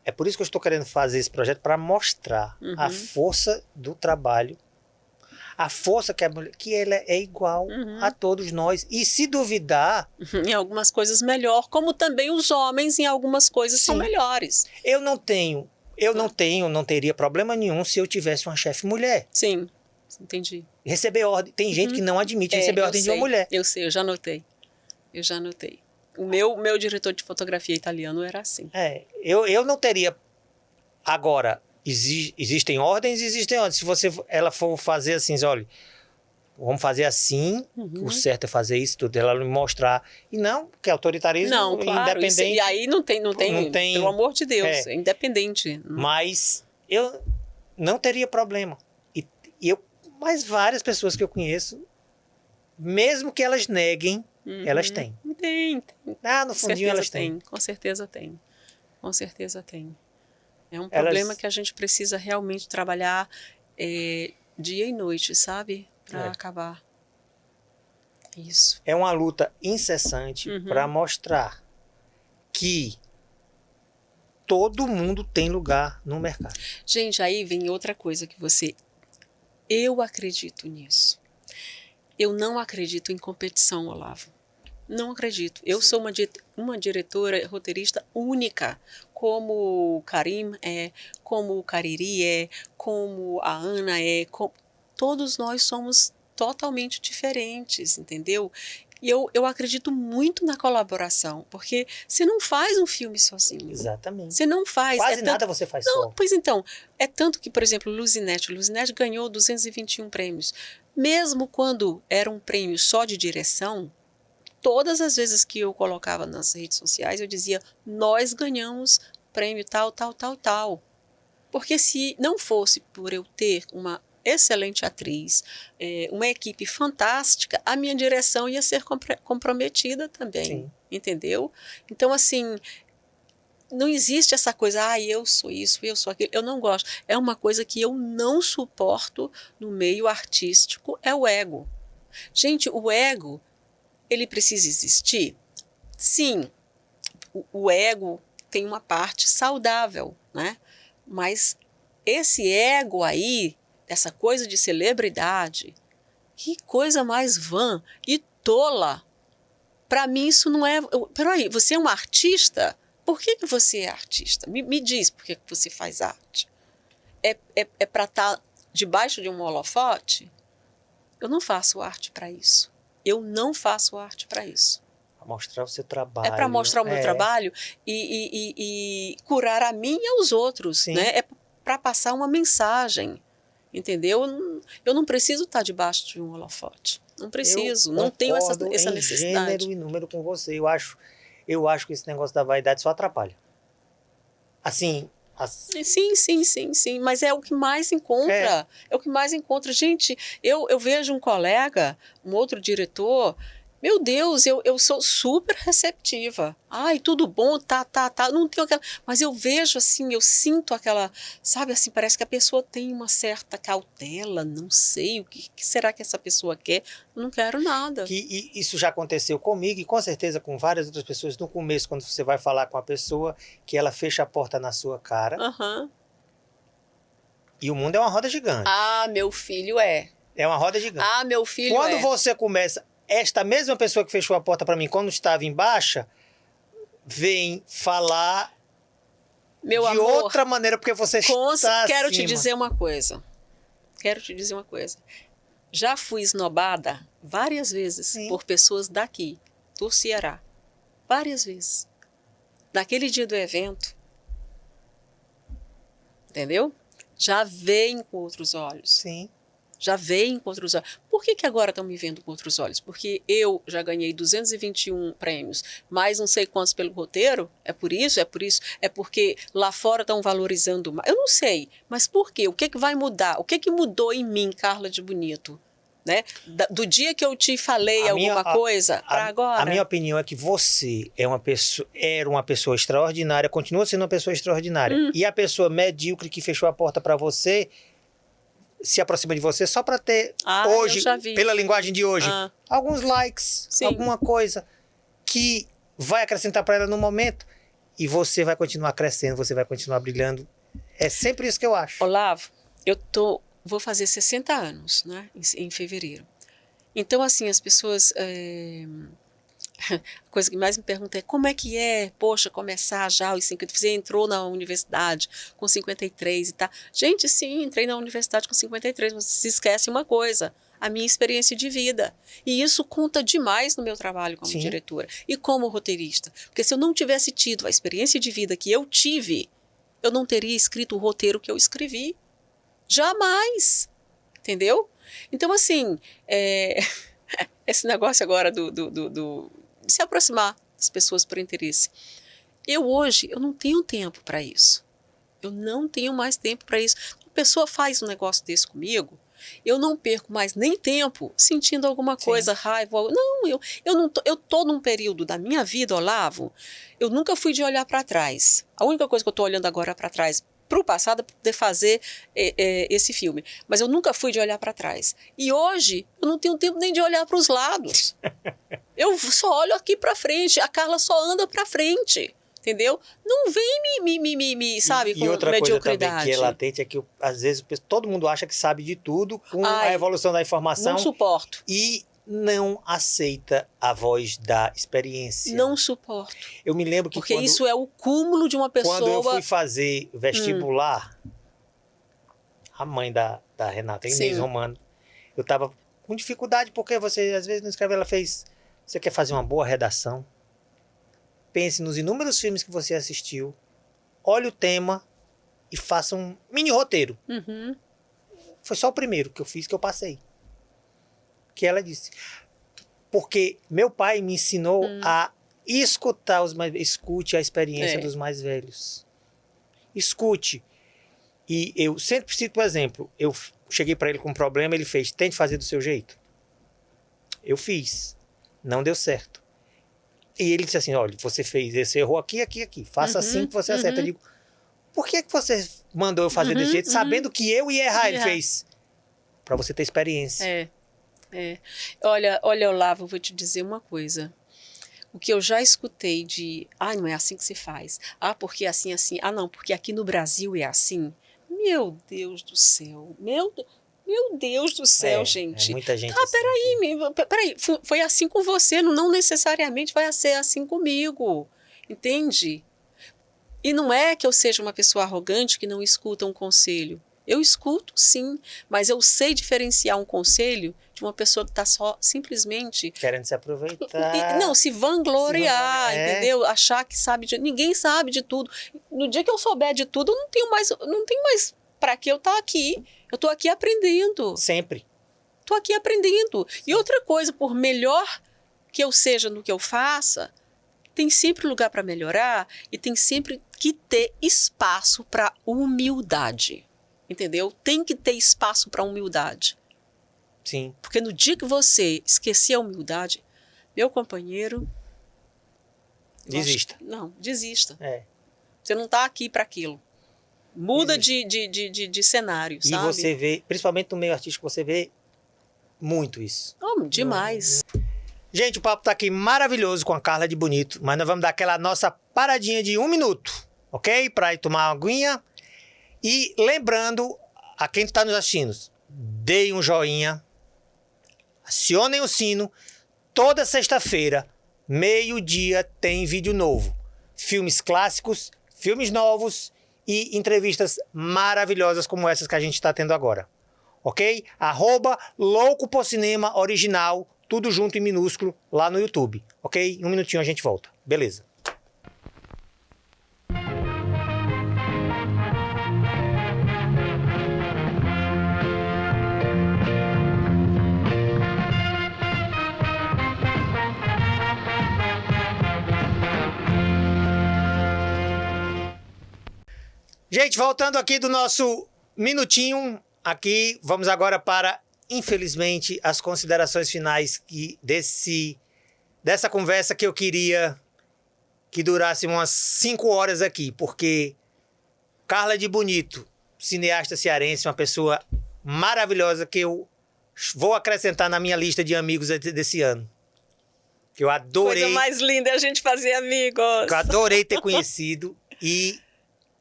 É por isso que eu estou querendo fazer esse projeto, para mostrar a força do trabalho, a força que a mulher, que ela é igual a todos nós. E se duvidar... Em algumas coisas melhor, como também os homens em algumas coisas são melhores. Eu não teria problema nenhum se eu tivesse uma chefe mulher. Sim, entendi. Receber ordem. Tem gente que não admite receber ordem de uma mulher. Eu sei, eu já notei. O meu diretor de fotografia italiano era assim. Eu não teria... Agora, existem ordens. Se ela for fazer assim, olha, vamos fazer assim, o certo é fazer isso, tudo, ela me mostrar. E não, porque autoritarismo Não, claro, independente. e aí não tem, pelo amor de Deus, é independente. Mas eu não teria problema. Mas várias pessoas que eu conheço, mesmo que elas neguem, elas têm. Tem. No fundinho elas têm. Com certeza tem. Com certeza tem. É um problema que a gente precisa realmente trabalhar dia e noite, sabe? Para acabar. Isso. É uma luta incessante para mostrar que todo mundo tem lugar no mercado. Gente, aí vem outra coisa que eu acredito nisso. Eu não acredito em competição, Olavo. Não acredito. Eu sou uma diretora roteirista única, como o Karim é, como o Cariri é, como a Ana é. Todos nós somos totalmente diferentes, entendeu? E eu acredito muito na colaboração, porque você não faz um filme sozinho. Exatamente. Você não faz. Quase nada você faz só. Pois então, é tanto que, por exemplo, Luzinete ganhou 221 prêmios. Mesmo quando era um prêmio só de direção, todas as vezes que eu colocava nas redes sociais, eu dizia, nós ganhamos prêmio tal, tal, tal, tal. Porque se não fosse por eu ter uma excelente atriz, uma equipe fantástica, a minha direção ia ser comprometida também. Sim. Entendeu? Então, assim, não existe essa coisa, eu sou isso, eu sou aquilo. Eu não gosto. É uma coisa que eu não suporto no meio artístico, é o ego. Gente, o ego, ele precisa existir? Sim, o ego tem uma parte saudável, né? Mas esse ego aí, essa coisa de celebridade, que coisa mais vã e tola. Para mim isso não é... Peraí, você é um artista? Por que você é artista? Me diz por que você faz arte. É para estar debaixo de um holofote? Eu não faço arte para isso. Eu não faço arte para isso. Para mostrar o seu trabalho. É para mostrar o meu trabalho e curar a mim e aos outros. Né? É para passar uma mensagem. Entendeu? Eu não preciso estar debaixo de um holofote. Não preciso. Não tenho essa necessidade. Gênero e número com você. Eu acho que esse negócio da vaidade só atrapalha. Assim... Sim. Mas é o que mais encontra. É o que mais encontra. Gente, eu vejo um colega, um outro diretor... Meu Deus, eu sou super receptiva. Ai, tudo bom, tá. Não tenho aquela... Mas eu vejo assim, eu sinto aquela... Sabe, assim, parece que a pessoa tem uma certa cautela, não sei, o que será que essa pessoa quer? Eu não quero nada. Isso já aconteceu comigo e com certeza com várias outras pessoas. No começo, quando você vai falar com a pessoa, que ela fecha a porta na sua cara. E o mundo é uma roda gigante. Ah, meu filho é. É uma roda gigante. Ah, meu filho Quando você começa... Esta mesma pessoa que fechou a porta para mim quando estava em baixa, vem falar meu de amor, outra maneira, porque você está Quero acima. te dizer uma coisa. Já fui esnobada várias vezes por pessoas daqui, do Ceará. Várias vezes. Naquele dia do evento. Entendeu? Já veem com outros olhos. Sim. Já veem com outros olhos. Por que agora estão me vendo com outros olhos? Porque eu já ganhei 221 prêmios, mais não sei quantos pelo roteiro? É por isso? É porque lá fora estão valorizando mais? Eu não sei, mas por quê? O que vai mudar? O que mudou em mim, Carla de Bonito? Né? Do dia que eu te falei coisa para agora? A minha opinião é que você era uma pessoa extraordinária, continua sendo uma pessoa extraordinária. E a pessoa medíocre que fechou a porta para você... se aproxima de você só para ter hoje, pela linguagem de hoje, alguns likes, alguma coisa que vai acrescentar para ela no momento e você vai continuar crescendo, você vai continuar brilhando. É sempre isso que eu acho. Olavo, vou fazer 60 anos, né, em fevereiro. Então, assim, as pessoas... A coisa que mais me pergunta é como é que poxa, começar já aos 50, você entrou na universidade com 53 e tá. Gente, sim, entrei na universidade com 53, mas se esquece uma coisa, a minha experiência de vida. E isso conta demais no meu trabalho como diretora e como roteirista. Porque se eu não tivesse tido a experiência de vida que eu tive, eu não teria escrito o roteiro que eu escrevi. Jamais! Entendeu? Então, assim, esse negócio agora de se aproximar das pessoas por interesse. Hoje, eu não tenho tempo para isso. Eu não tenho mais tempo para isso. A pessoa faz um negócio desse comigo, eu não perco mais nem tempo sentindo alguma coisa, raiva. Não, eu tô num período da minha vida, Olavo, eu nunca fui de olhar para trás. A única coisa que eu estou olhando agora para trás, para o passado, é poder fazer esse filme. Mas eu nunca fui de olhar para trás. E hoje, eu não tenho tempo nem de olhar para os lados. Eu só olho aqui para frente. A Carla só anda para frente. Entendeu? Não vem me sabe, com outra mediocridade. Coisa também que é latente é que, às vezes, todo mundo acha que sabe de tudo com a evolução da informação. Não suporto. E não aceita a voz da experiência. Não suporto. Eu me lembro que porque isso é o cúmulo de uma pessoa... Quando eu fui fazer vestibular, a mãe da Renata, Inês Romano, eu estava com dificuldade, porque você, às vezes, não escreve, ela fez... Você quer fazer uma boa redação? Pense nos inúmeros filmes que você assistiu, olhe o tema e faça um mini roteiro. Uhum. Foi só o primeiro que eu fiz, que eu passei. Que ela disse. Porque meu pai me ensinou a escutar os mais... Escute a experiência dos mais velhos. Escute. E eu sempre cito, por exemplo, eu cheguei para ele com um problema, ele fez, tente fazer do seu jeito. Eu fiz. Não deu certo. E ele disse assim, olha, você fez, você errou aqui, aqui, aqui. Faça assim que você acerta. Eu digo, por que você mandou eu fazer desse jeito, sabendo que eu ia errar? Ele fez, para você ter experiência. Olha, Olavo, eu vou te dizer uma coisa. O que eu já escutei de, não é assim que se faz. Porque assim, assim. Não, porque aqui no Brasil é assim. Meu Deus do céu. Meu Deus do céu, gente. Muita gente assim. Peraí. Foi assim com você, não necessariamente vai ser assim comigo. Entende? E não é que eu seja uma pessoa arrogante que não escuta um conselho. Eu escuto, sim, mas eu sei diferenciar um conselho de uma pessoa que está só simplesmente... Querendo se aproveitar. Não, se vangloriar, entendeu? Achar que sabe de... Ninguém sabe de tudo. No dia que eu souber de tudo, eu não tenho mais para que eu estar aqui. Eu estou aqui aprendendo. Sempre. Estou aqui aprendendo. E outra coisa, por melhor que eu seja no que eu faça, tem sempre lugar para melhorar e tem sempre que ter espaço para humildade. Entendeu? Tem que ter espaço para humildade. Sim. Porque no dia que você esquecer a humildade, meu companheiro... Desista. Desista. Você não está aqui para aquilo. Muda de cenário, sabe? E você vê, principalmente no meio artístico, você vê muito isso. Demais. Gente, o papo tá aqui maravilhoso com a Carla de Bonito, mas nós vamos dar aquela nossa paradinha de 1 minuto, ok? Para ir tomar uma aguinha. E lembrando a quem está nos assistindo, deem um joinha, acionem o sino. Toda sexta-feira, meio-dia, tem vídeo novo. Filmes clássicos, filmes novos e entrevistas maravilhosas como essas que a gente está tendo agora. Ok? @loucoporcinema original, tudo junto em minúsculo, lá no YouTube. Ok? Em 1 minutinho a gente volta. Beleza. Gente, voltando aqui do nosso minutinho, aqui vamos agora para, infelizmente, as considerações finais dessa conversa que eu queria que durasse umas 5 horas aqui, porque Carla de Bonito, cineasta cearense, uma pessoa maravilhosa que eu vou acrescentar na minha lista de amigos desse ano. Que eu adorei. Coisa mais linda é a gente fazer amigos. Que eu adorei ter conhecido e...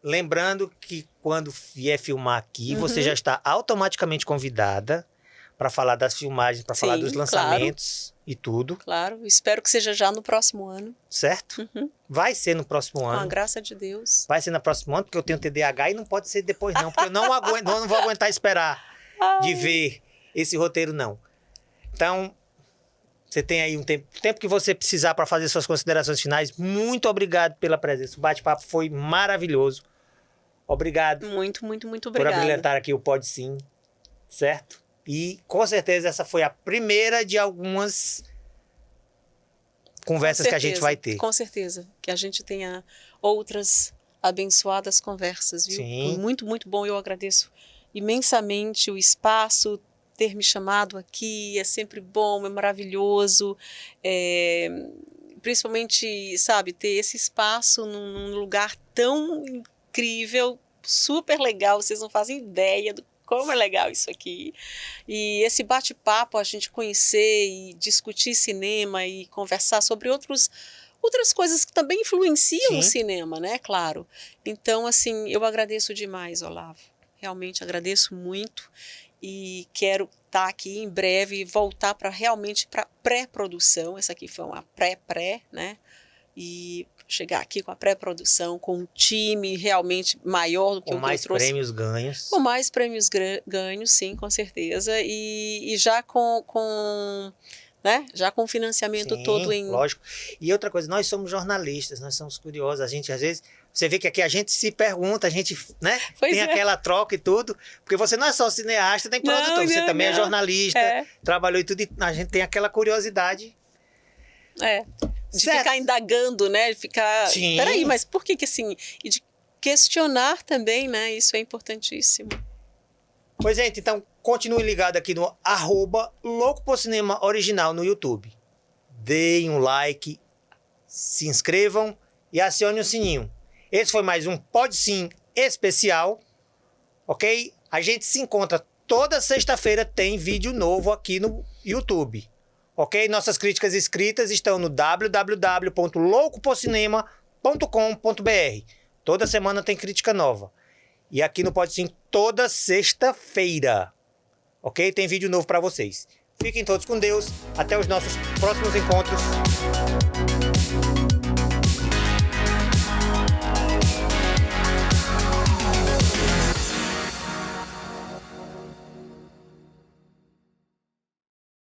Lembrando que quando vier filmar aqui, você já está automaticamente convidada para falar das filmagens, para falar dos lançamentos e tudo. Claro, espero que seja já no próximo ano. Certo? Vai ser no próximo ano. Com a graça de Deus. Vai ser no próximo ano, porque eu tenho TDAH e não pode ser depois não, porque eu não vou aguentar esperar de ver esse roteiro não. Então, você tem aí o tempo que você precisar para fazer suas considerações finais. Muito obrigado pela presença. O bate-papo foi maravilhoso. Obrigado. Muito Por obrigado. abrilhantar aqui o Pode Sim, certo? E com certeza essa foi a primeira de algumas conversas que a gente vai ter. Com certeza. Que a gente tenha outras abençoadas conversas, viu? Sim. Foi muito, muito bom. Eu agradeço imensamente o espaço, ter me chamado aqui. É sempre bom, é maravilhoso. Principalmente, sabe, ter esse espaço num lugar tão incrível, super legal. Vocês não fazem ideia do como é legal isso aqui. E esse bate-papo, a gente conhecer e discutir cinema e conversar sobre outras coisas que também influenciam o cinema, né? Claro. Então, assim, eu agradeço demais, Olavo. Realmente agradeço muito e quero estar aqui em breve e voltar realmente para pré-produção. Essa aqui foi uma pré, né? E chegar aqui com a pré-produção, com um time realmente maior do que o que eu trouxe. Com mais prêmios ganhos. Com mais prêmios ganhos, sim, com certeza. E já né? Já com o financiamento todo em... lógico. E outra coisa, nós somos jornalistas, nós somos curiosos. A gente, às vezes, você vê que aqui a gente se pergunta, a gente, né? Tem aquela troca e tudo. Porque você não é só cineasta, nem produtor. Você também é jornalista, trabalhou e tudo. E a gente tem aquela curiosidade. De ficar indagando, né? De ficar... Sim. Peraí, mas por que assim... E de questionar também, né? Isso é importantíssimo. Pois, gente, então continue ligado aqui no @loucoporcinema original no YouTube. Deem um like, se inscrevam e acione o sininho. Esse foi mais um Pode Sim especial, ok? A gente se encontra toda sexta-feira, tem vídeo novo aqui no YouTube. Ok? Nossas críticas escritas estão no www.loucoporcinema.com.br. Toda semana tem crítica nova. E aqui no Pode Sim, toda sexta-feira. Ok? Tem vídeo novo para vocês. Fiquem todos com Deus. Até os nossos próximos encontros.